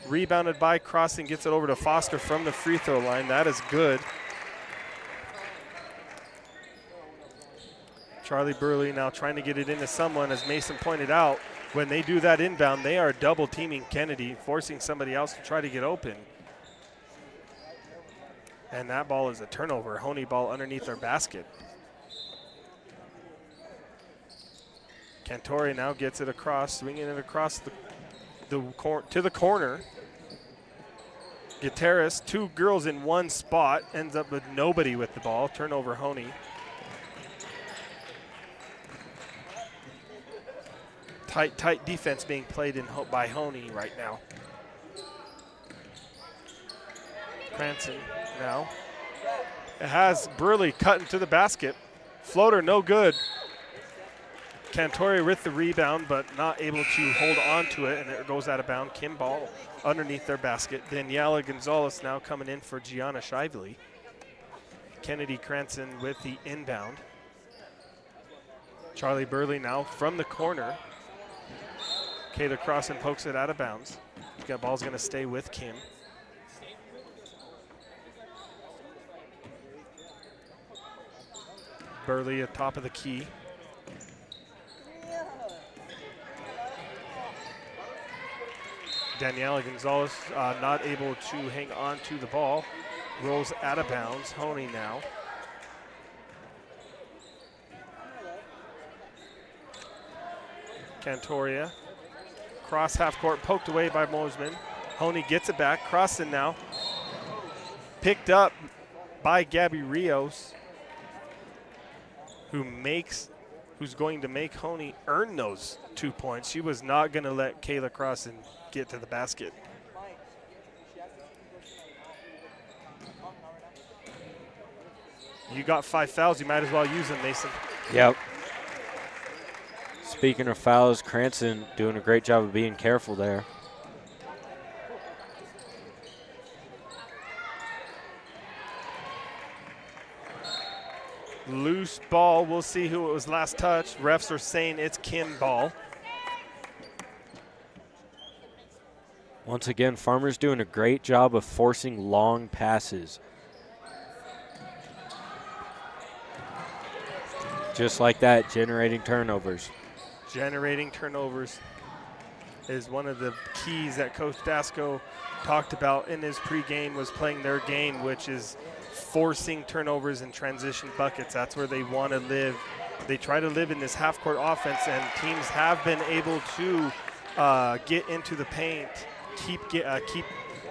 Rebounded by Crossan, gets it over to Foster from the free throw line. That is good. Charlie Burley now trying to get it into someone. As Mason pointed out, when they do that inbound, they are double teaming Kennedy, forcing somebody else to try to get open. And that ball is a turnover. Hoehne ball underneath their basket. Cantori now gets it across, swinging it across to the corner. Gutierrez, two girls in one spot, ends up with nobody with the ball. Turnover, Hoehne. Tight defense being played by Hoehne right now. Branson now. It has Burley cutting to the basket. Floater, no good. Cantori with the rebound, but not able to hold on to it, and it goes out of bounds. Kim ball underneath their basket. Daniela Gonzalez now coming in for Gianna Shively. Kennedy Cranston with the inbound. Charlie Burley now from the corner. Kayla Crossan pokes it out of bounds. The ball's going to stay with Kim. Burley at top of the key. Daniela Gonzalez not able to hang on to the ball. Rolls out of bounds. Hoehne now. Cantoria. Cross half court, poked away by Mosman. Hoehne gets it back. Crossan now. Picked up by Gabby Rios, who's going to make Hoehne earn those 2 points. She was not going to let Kayla Crossan get to the basket. You got 5 fouls, you might as well use them, Mason. Yep. Speaking of fouls, Cranston doing a great job of being careful there. Loose ball. We'll see who it was last touched. Refs are saying it's Kim ball. Once again, Farmer's doing a great job of forcing long passes. Just like that, generating turnovers. Generating turnovers is one of the keys that Coach Dasco talked about in his pregame, was playing their game, which is forcing turnovers and transition buckets. That's where they want to live. They try to live in this half-court offense, and teams have been able to get into the paint,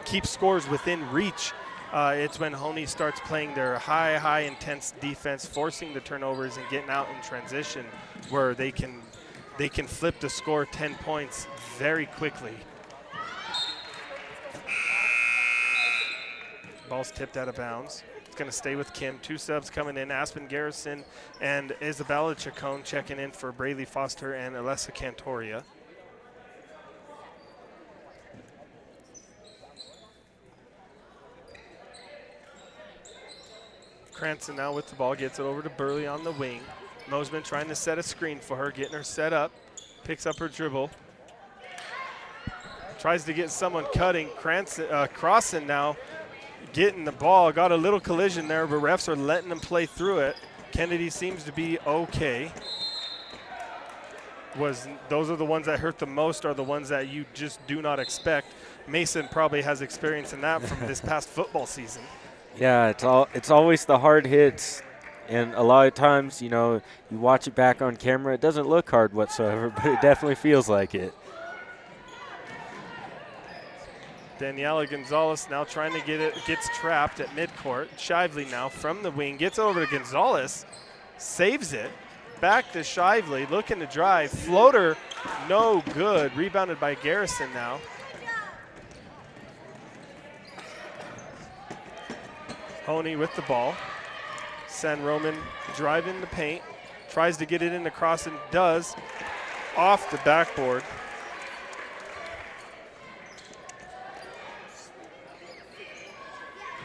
keep scores within reach. It's when Hoehne starts playing their high intense defense, forcing the turnovers and getting out in transition, where they can flip the score 10 points very quickly. Ball's tipped out of bounds. It's going to stay with Kim. 2 subs coming in. Aspen Garrison and Isabella Chacon checking in for Braylee Foster and Alessa Cantoria. Cranston now with the ball, gets it over to Burley on the wing. Mosman trying to set a screen for her, getting her set up. Picks up her dribble. Tries to get someone cutting. Crossan now getting the ball. Got a little collision there, but refs are letting them play through it. Kennedy seems to be okay. Those are the ones that hurt the most, are the ones that you just do not expect. Mason probably has experience in that from this past football season. Yeah, it's always the hard hits, and a lot of times, you know, you watch it back on camera, it doesn't look hard whatsoever, but it definitely feels like it. Daniela Gonzalez now trying to get it, gets trapped at midcourt. Shively now from the wing, gets over to Gonzalez, saves it. back to Shively, looking to drive. Floater, no good. Rebounded by Garrison now. Hoehne with the ball. San Roman driving the paint. Tries to get it in the cross and does. Off the backboard.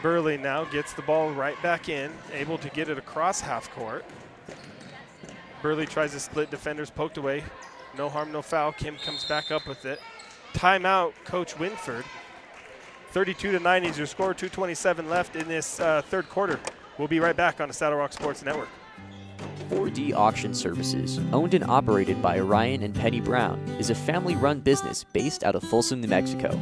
Burley now gets the ball right back in, able to get it across half court. Burley tries to split defenders, poked away. No harm, no foul. Kim comes back up with it. Timeout, Coach Winford. 32-9 is your score, 2:27 left in this third quarter. We'll be right back on the Saddle Rock Sports Network. 4D Auction Services, owned and operated by Ryan and Penny Brown, is a family-run business based out of Folsom, New Mexico.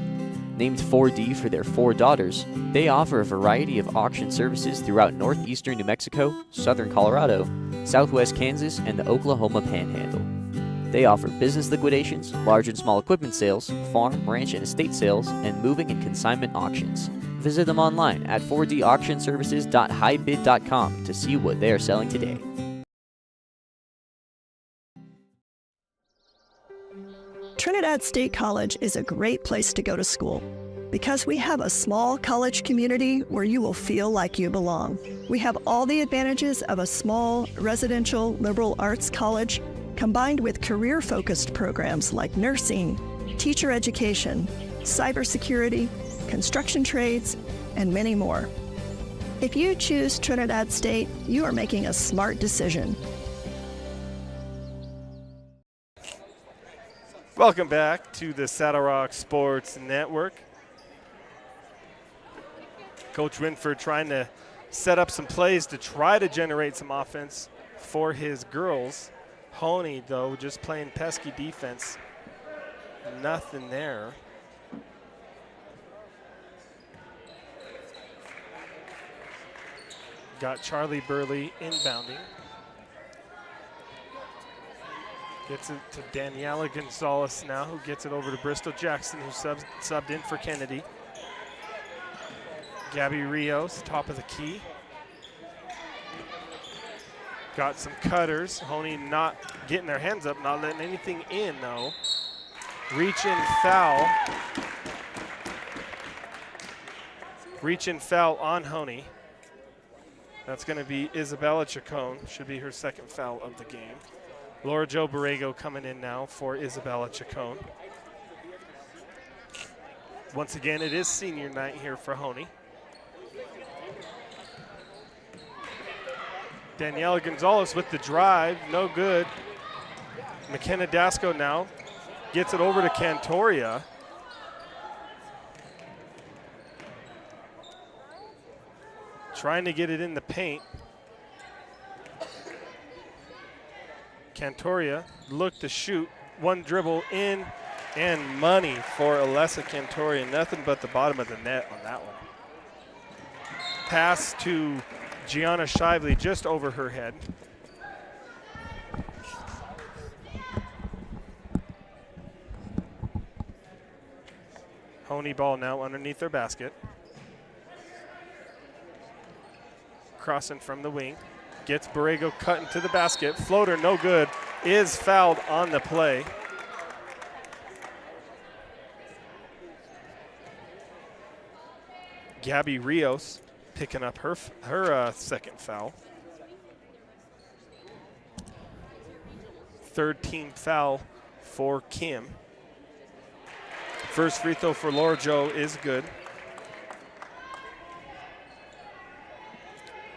Named 4D for their 4 daughters, they offer a variety of auction services throughout northeastern New Mexico, southern Colorado, southwest Kansas, and the Oklahoma Panhandle. They offer business liquidations, large and small equipment sales, farm, ranch, and estate sales, and moving and consignment auctions. Visit them online at 4dauctionservices.highbid.com to see what they are selling today. Trinidad State College is a great place to go to school because we have a small college community where you will feel like you belong. We have all the advantages of a small residential liberal arts college combined with career-focused programs like nursing, teacher education, cybersecurity, construction trades, and many more. If you choose Trinidad State, you are making a smart decision. Welcome back to the Saddle Rock Sports Network. Coach Winford trying to set up some plays to try to generate some offense for his girls. Hoehne, though, just playing pesky defense. Nothing there. Got Charlie Burley inbounding. Gets it to Daniela Gonzalez now, who gets it over to Bristol Jackson, who subbed in for Kennedy. Gabby Rios, top of the key. Got some cutters. Hoehne not getting their hands up, not letting anything in, though. Reach in foul. Reach in foul on Hoehne. That's going to be Isabella Chacon. Should be her second foul of the game. Laura Jo Borrego coming in now for Isabella Chacon. Once again, it is senior night here for Hoehne. Daniela Gonzalez with the drive, no good. McKenna Dasco now gets it over to Cantoria. Trying to get it in the paint. Cantoria looked to shoot, one dribble in, and money for Alessa Cantoria. Nothing but the bottom of the net on that one. Pass to Gianna Shively just over her head. Hoehne ball now underneath their basket. Crossing from the wing. Gets Borrego cut into the basket. Floater, no good. Is fouled on the play. Gabby Rios picking up her second foul. Third team foul for Kim. First free throw for Laura Jo is good.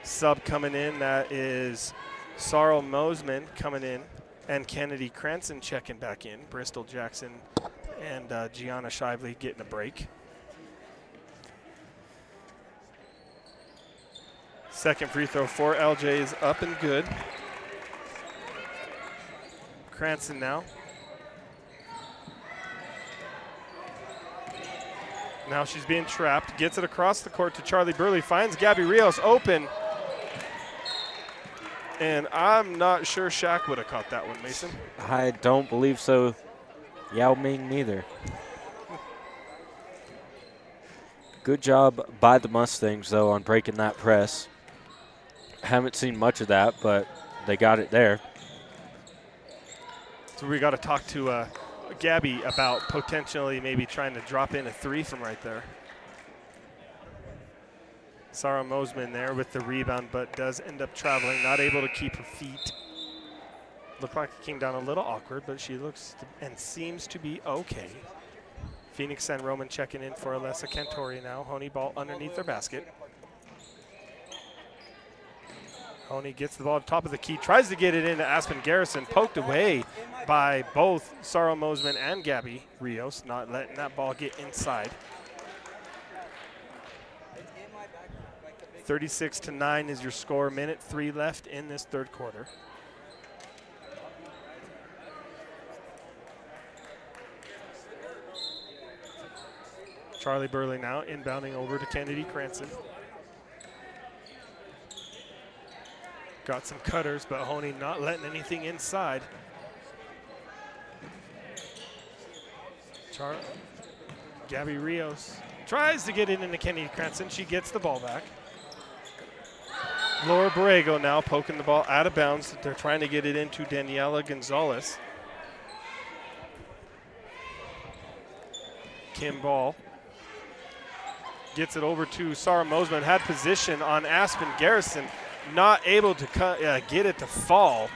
Sub coming in, that is Sarl Mosman coming in, and Kennedy Cranston checking back in. Bristol Jackson and Gianna Shively getting a break. Second free throw for LJ is up and good. Cranston now. Now she's being trapped, gets it across the court to Charlie Burley, finds Gabby Rios open. And I'm not sure Shaq would have caught that one, Mason. I don't believe so. Yao Ming neither. Good job by the Mustangs, though, on breaking that press. Haven't seen much of that, but they got it there. So we got to talk to Gabby about potentially maybe trying to drop in a 3 from right there. Sarah Mosman there with the rebound, but does end up traveling, not able to keep her feet. Looked like it came down a little awkward, but she looks and seems to be okay. Phoenix San Roman checking in for Alessa Cantori now. Hoehne ball underneath their basket. Hoehne gets the ball at the top of the key, tries to get it into Aspen Garrison, poked away by both Sarah Mosman and Gabby Rios, not letting that ball get inside. 36-9 is your score. Minute 3 left in this third quarter. Charlie Burley now inbounding over to Kennedy Cranston. Got some cutters, but Hoehne not letting anything inside. Gabby Rios tries to get it into Kennedy Cranston. She gets the ball back. Laura Borrego now poking the ball out of bounds. They're trying to get it into Daniela Gonzalez. Kim Ball gets it over to Sarah Mosman. Had position on Aspen Garrison. Not able to get it to fall.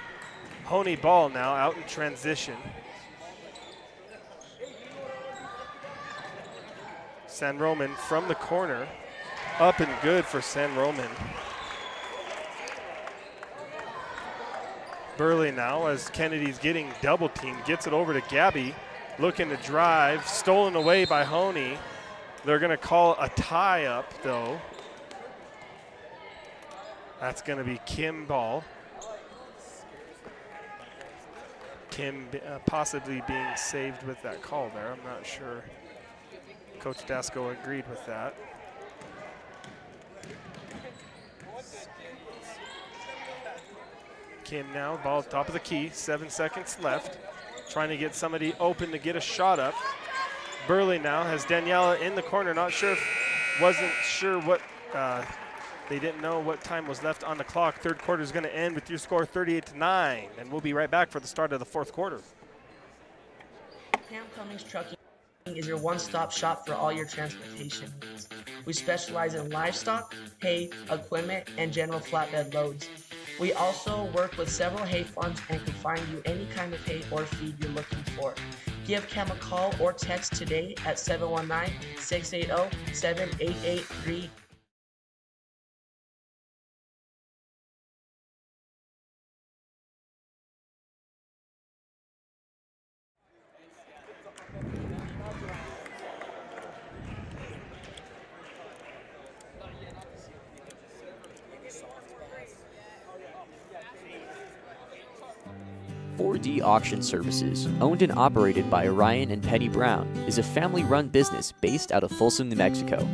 Hoehne ball now out in transition. San Roman from the corner. Up and good for San Roman. Burley now, as Kennedy's getting double teamed, gets it over to Gabby, looking to drive, stolen away by Hoehne. They're going to call a tie up, though. That's going to be Kim Ball. Kim possibly being saved with that call there. I'm not sure. Coach Dasco agreed with that. Kim now, ball at the top of the key, 7 seconds left. Trying to get somebody open to get a shot up. Burley now has Daniela in the corner, wasn't sure what, they didn't know what time was left on the clock. Third quarter is going to end with your score 38-9, and we'll be right back for the start of the fourth quarter. Cummings Trucking is your one-stop shop for all your transportation needs. We specialize in livestock, hay, equipment, and general flatbed loads. We also work with several hay farms and can find you any kind of hay or feed you're looking for. Give Cam a call or text today at 719-680-7883. .4D Auction Services, owned and operated by Ryan and Penny Brown, is a family-run business based out of Folsom, New Mexico.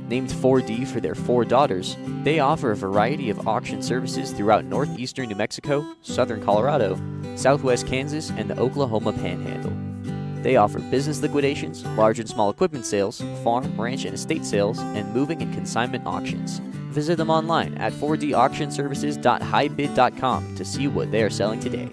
Named 4D for their 4 daughters, they offer a variety of auction services throughout northeastern New Mexico, southern Colorado, southwest Kansas, and the Oklahoma Panhandle. They offer business liquidations, large and small equipment sales, farm, ranch, and estate sales, and moving and consignment auctions. Visit them online at 4dauctionservices.highbid.com to see what they are selling today.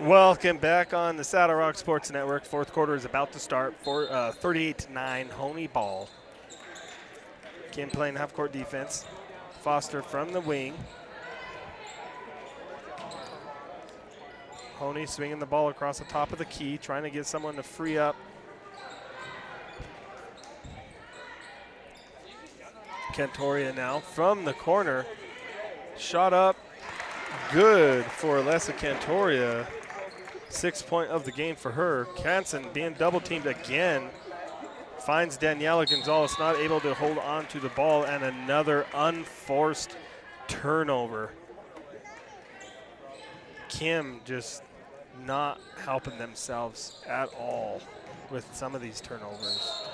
Welcome back on the Saddle Rock Sports Network. Fourth quarter is about to start for 38-9 Hoehne ball. Kim playing half-court defense. Foster from the wing. Hoehne swinging the ball across the top of the key, trying to get someone to free up. Cantoria now from the corner. Shot up. Good for Alessa Cantoria. 6th point of the game for her. Canson being double teamed again. Finds Daniela Gonzalez not able to hold on to the ball, and another unforced turnover. Kim just not helping themselves at all with some of these turnovers.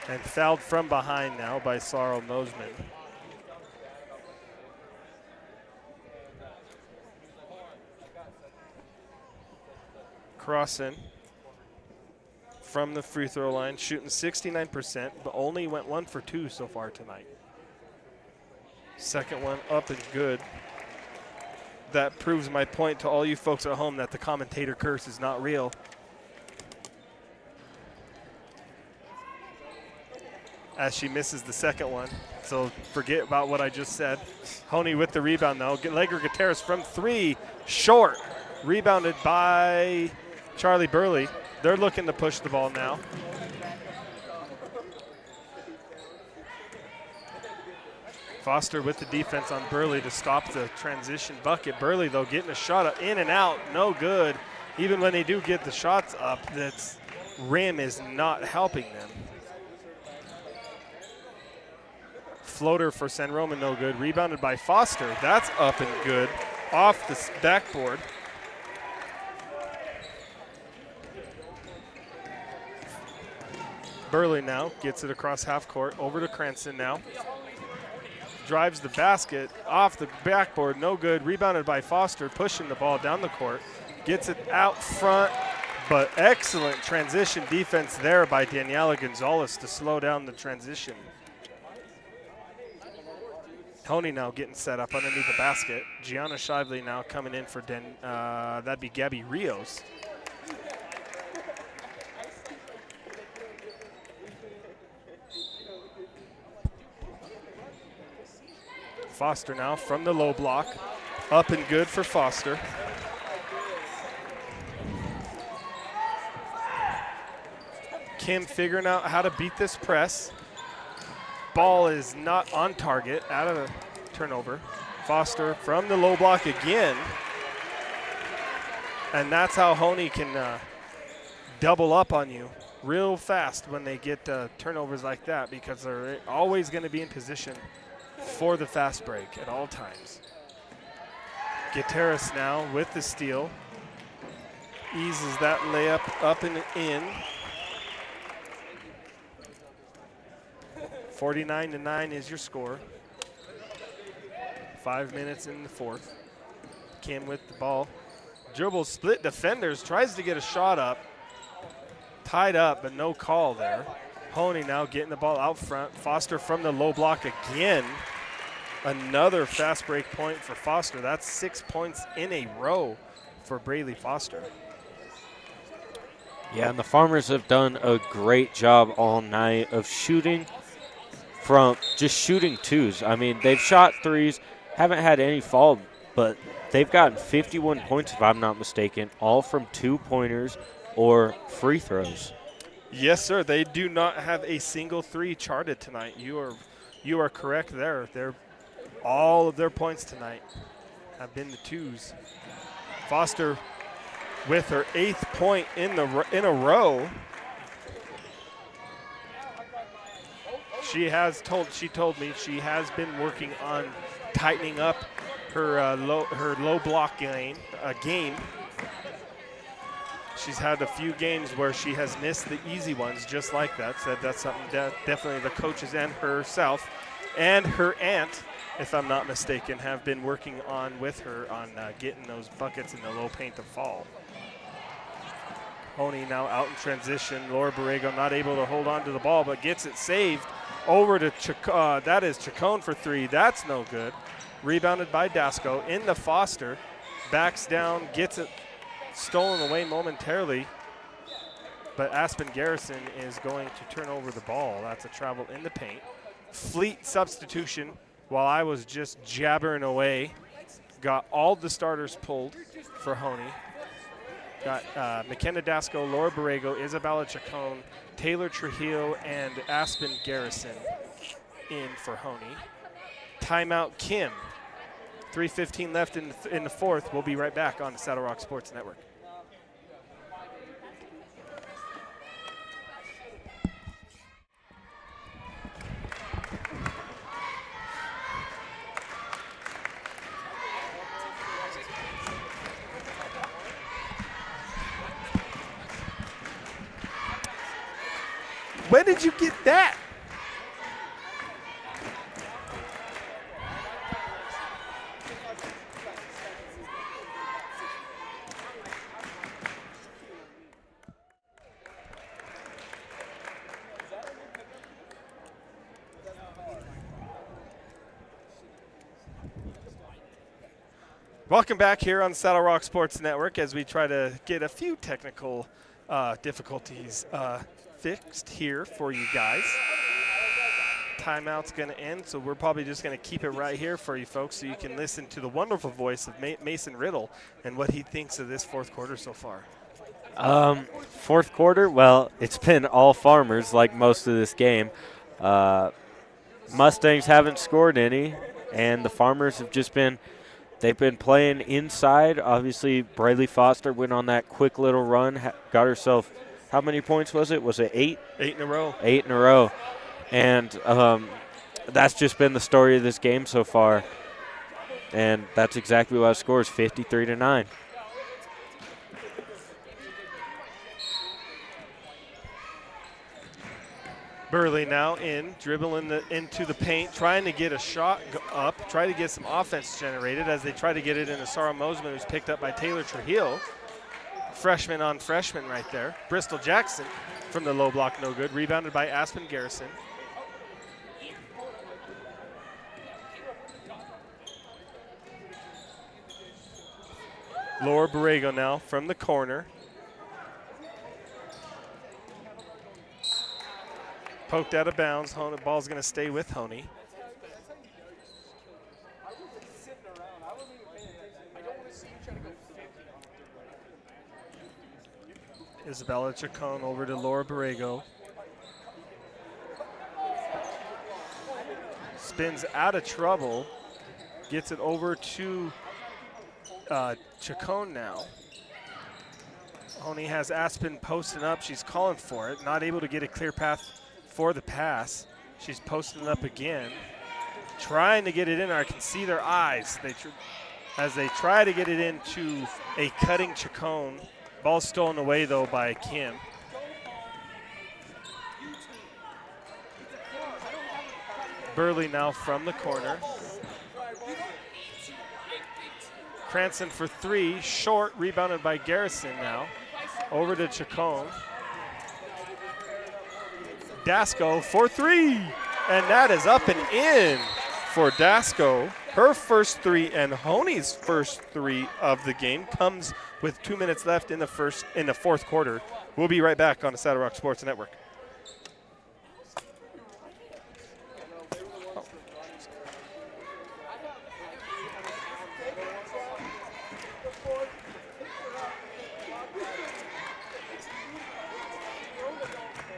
And fouled from behind now by Sarah Mosman. Crossan from the free throw line, shooting 69%, but only went 1 for 2 so far tonight. Second one up and good. that proves my point to all you folks at home that the commentator curse is not real. As she misses the second one. So forget about what I just said. Hoehne with the rebound, though. Legger Gutierrez from 3, short. Rebounded by Charlie Burley. They're looking to push the ball now. Foster with the defense on Burley to stop the transition bucket. Burley, though, getting a shot up, in and out, no good. Even when they do get the shots up, that's rim is not helping them. Floater for San Roman, no good. Rebounded by Foster. That's up and good. Off the backboard. Burley now gets it across half court. Over to Cranston now. Drives the basket off the backboard. No good. Rebounded by Foster. Pushing the ball down the court. Gets it out front. But excellent transition defense there by Daniela Gonzalez to slow down the transition. Hoehne now getting set up underneath the basket. Gianna Shively now coming in for that'd be Gabby Rios. Foster now from the low block. Up and good for Foster. Kim figuring out how to beat this press. Ball is not on target, out of the turnover. Foster from the low block again. And that's how Hoehne can double up on you real fast when they get turnovers like that, because they're always going to be in position for the fast break at all times. Gutierrez now with the steal. Eases that layup up and in. 49-9 is your score. 5 minutes in the fourth. Kim with the ball. Dribbles, split defenders, tries to get a shot up. Tied up, but no call there. Hoehne now getting the ball out front. Foster from the low block again. Another fast break point for Foster. That's 6 points in a row for Braylee Foster. Yeah, and the Farmers have done a great job all night of shooting from just shooting twos. I mean, they've shot threes, haven't had any fall, but they've gotten 51 points, if I'm not mistaken, all from 2-pointers or free throws. Yes, sir. They do not have a single three charted tonight. You are correct there. All of their points tonight have been the twos. Foster with her 8th point in a row. She told me she has been working on tightening up her low block game. She's had a few games where she has missed the easy ones just like that. So that's something that definitely the coaches and herself and her aunt, if I'm not mistaken, have been working on with her on getting those buckets in the low paint to fall. Hoehne now out in transition. Laura Borrego not able to hold on to the ball, but gets it saved. Over to that is Chacon for 3. That's no good. Rebounded by Dasco into Foster. Backs down, gets it stolen away momentarily. But Aspen Garrison is going to turn over the ball. That's a travel in the paint. Fleet substitution while I was just jabbering away. Got all the starters pulled for Hoehne. Got McKenna Dasco, Laura Borrego, Isabella Chacon, Taylor Trujillo, and Aspen Garrison in for Hoehne. Timeout Kim. 3:15 left in the fourth. We'll be right back on the Saddle Rock Sports Network. When did you get that? Welcome back here on Saddle Rock Sports Network as we try to get a few technical difficulties fixed here for you guys. Timeout's going to end, so we're probably just going to keep it right here for you folks so you can listen to the wonderful voice of Mason Riddle and what he thinks of this fourth quarter so far. Fourth quarter, well, it's been all Farmers like most of this game. Mustangs haven't scored any, and the Farmers have just been – they've been playing inside. Obviously, Braley Foster went on that quick little run, got herself – how many points was it? Was it 8? 8 in a row. 8 in a row. And that's just been the story of this game so far. And that's exactly what scores, 53-9. Burley now dribbling into the paint, trying to get a shot up, try to get some offense generated as they try to get it into Sarah Mosman, who's picked up by Taylor Trujillo. Freshman on freshman right there. Bristol Jackson from the low block, no good. Rebounded by Aspen Garrison. Laura Borrego now from the corner. Poked out of bounds. The ball's going to stay with Hoehne. Isabella Chacon over to Laura Borrego. Spins out of trouble. Gets it over to Chacon now. Hoehne has Aspen posting up. She's calling for it. Not able to get a clear path for the pass. She's posting up again. Trying to get it in. I can see their eyes as they try to get it into a cutting Chacon. Ball stolen away, though, by Kim. Burley now from the corner. Cranston for 3, short, rebounded by Garrison now. Over to Chacon. Dasco for 3, and that is up and in for Dasco. Her first 3 and Hoehne's first 3 of the game comes with 2 minutes left in the fourth quarter. We'll be right back on the Saddle Rock Sports Network.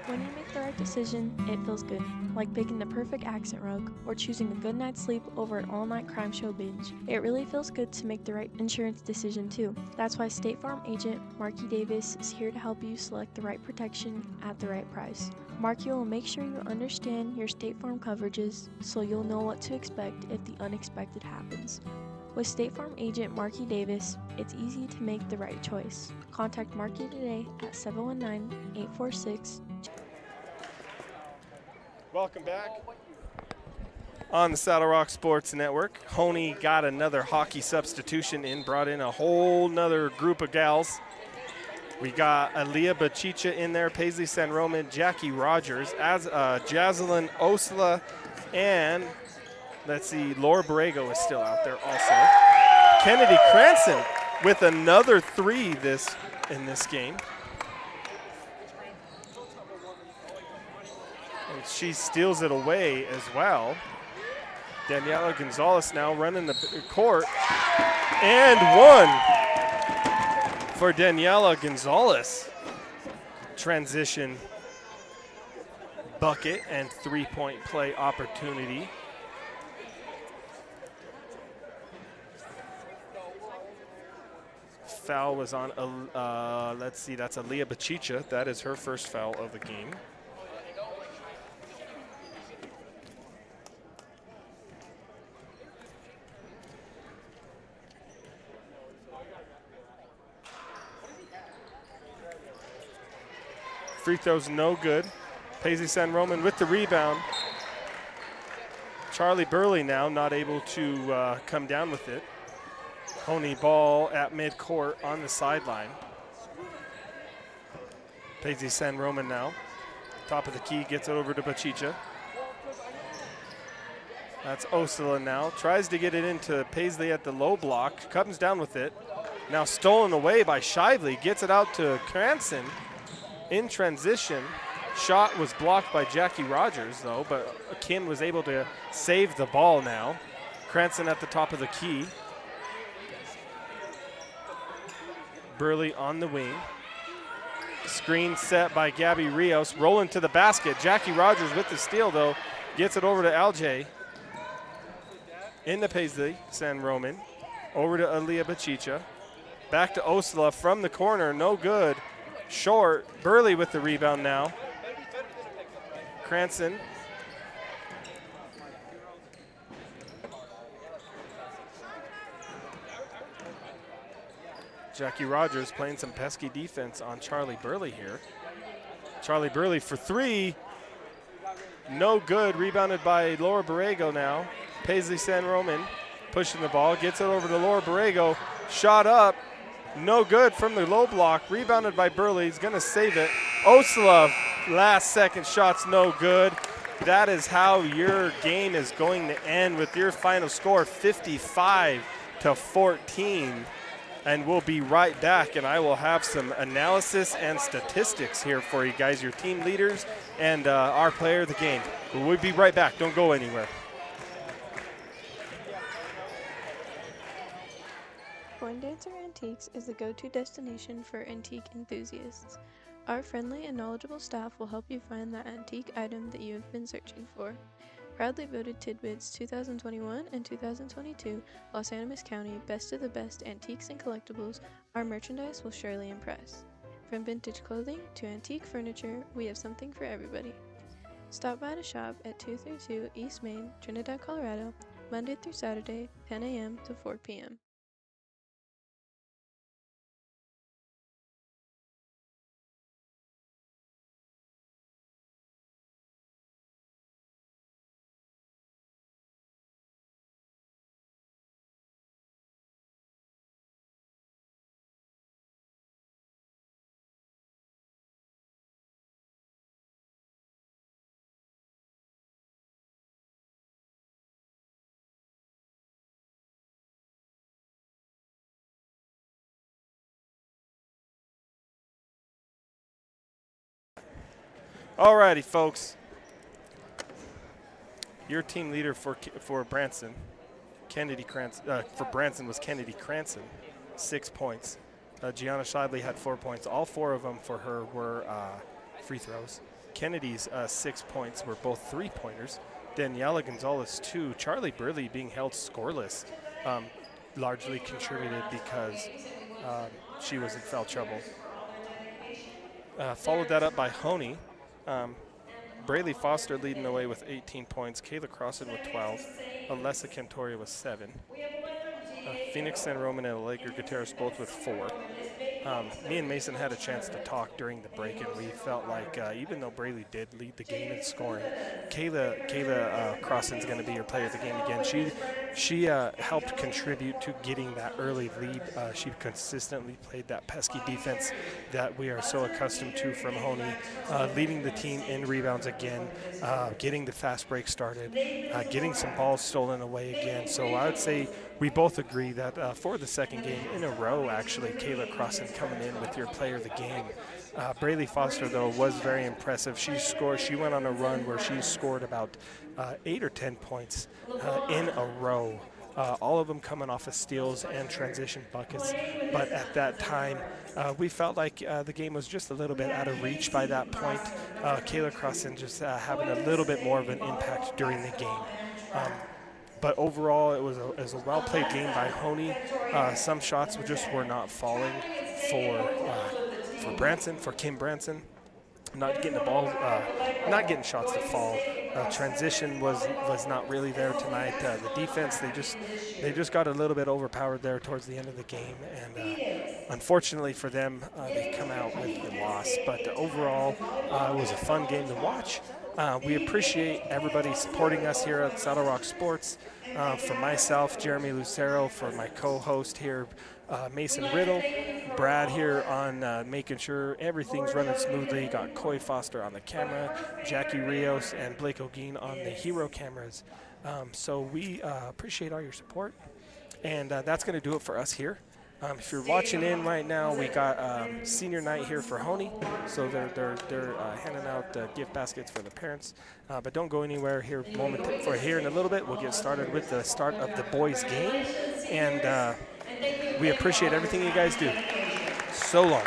When you make the right decision, it feels good, like picking the perfect accent rug or choosing a good night's sleep over an all-night crime show binge. It really feels good to make the right insurance decision too. That's why State Farm agent Marky Davis is here to help you select the right protection at the right price. Marky will make sure you understand your State Farm coverages so you'll know what to expect if the unexpected happens. With State Farm agent Marky Davis, it's easy to make the right choice. Contact Marky today at 719-846. Welcome back on the Saddle Rock Sports Network. Hoehne got another hockey substitution in, brought in a whole nother group of gals. We got Aaliyah Bachicha in there, Paisley San Roman, Jackie Rogers, Jazlyn Osla, and let's see, Laura Borrego is still out there also. Kennedy Cranston with another 3 in this game. And she steals it away as well. Daniela Gonzalez now running the court. And 1 for Daniela Gonzalez. Transition bucket and 3-point play opportunity. Foul was on, let's see, that's Aaliyah Bachicha. That is her first foul of the game. Free throws no good. Paisley San Roman with the rebound. Charlie Burley now not able to come down with it. Hoehne ball at midcourt on the sideline. Paisley San Roman now. Top of the key, gets it over to Bachicha. That's Osula now. Tries to get it into Paisley at the low block. Comes down with it. Now stolen away by Shively. Gets it out to Cranston in transition. Shot was blocked by Jackie Rogers, though, but Kim was able to save the ball now. Cranston at the top of the key. Burley on the wing. Screen set by Gabby Rios. Rolling to the basket. Jackie Rogers with the steal, though. Gets it over to LJ. Into Paisley, San Roman. Over to Aaliyah Bachicha. Back to Osla from the corner. No good. Short. Burley with the rebound now. Cranston. Jackie Rogers playing some pesky defense on Charlie Burley here. Charlie Burley for three. No good. Rebounded by Laura Borrego now. Paisley San Roman pushing the ball. Gets it over to Laura Borrego. Shot up. No good from the low block. Rebounded by Burley. He's going to save it. Osla, last second shot's no good. That is how your game is going to end with your final score 55-14. And we'll be right back, and I will have some analysis and statistics here for you guys, your team leaders and our player of the game. We'll be right back. Don't go anywhere. Poindexter Antiques is the go-to destination for antique enthusiasts. Our friendly and knowledgeable staff will help you find that antique item that you have been searching for. Proudly voted Tidbits 2021 and 2022 Los Animas County Best of the Best Antiques and Collectibles, our merchandise will surely impress. From vintage clothing to antique furniture, we have something for everybody. Stop by to shop at 232 East Main, Trinidad, Colorado, Monday through Saturday, 10 a.m. to 4 p.m. Alrighty, folks. Your team leader for Branson, for Branson was Kennedy Cranston, 6 points. Gianna Shively had 4 points. All 4 of them for her were free throws. Kennedy's 6 points were both three-pointers. Daniela Gonzalez, 2. Charlie Burley being held scoreless largely contributed because she was in foul trouble. Followed that up by Hoehne. Braylee Foster leading the way with 18 points. Kayla Crossan with 12. Alessa Cantoria with 7. Phoenix San Roman and Laker Gutierrez both with 4. Me and Mason had a chance to talk during the break, and we felt like even though Braylee did lead the game in scoring, Kayla Crossan's going to be your player of the game again. She helped contribute to getting that early lead. She consistently played that pesky defense that we are so accustomed to from Hoehne, leading the team in rebounds again, getting the fast break started, getting some balls stolen away again. So I would say we both agree that for the second game in a row, actually, Kayla Crossan coming in with your player of the game. Braylee Foster, though, was very impressive. She went on a run where she scored about 8 or 10 points in a row. All of them coming off of steals and transition buckets. But at that time, we felt like the game was just a little bit out of reach by that point. Kayla Crossan just having a little bit more of an impact during the game. But overall, it was a well-played game by Hoehne. Some shots were not falling for Branson, for Kim Branson. Not getting the ball, not getting shots to fall. Transition was not really there tonight. The defense, they just got a little bit overpowered there towards the end of the game, and unfortunately for them, they come out with the loss. But overall, it was a fun game to watch. We appreciate everybody supporting us here at Saddle Rock Sports. For myself, Jeremy Lucero, for my co-host here, Mason Riddle, Brad here on making sure everything's running smoothly. Got Coy Foster on the camera, Jackie Rios and Blake O'Gean on the hero cameras. So we appreciate all your support, and that's going to do it for us here. If you're watching in right now, we got senior night here for Hoehne, so they're handing out gift baskets for the parents. But don't go anywhere here. Here in a little bit, we'll get started with the start of the boys' game, and we appreciate everything you guys do. So long.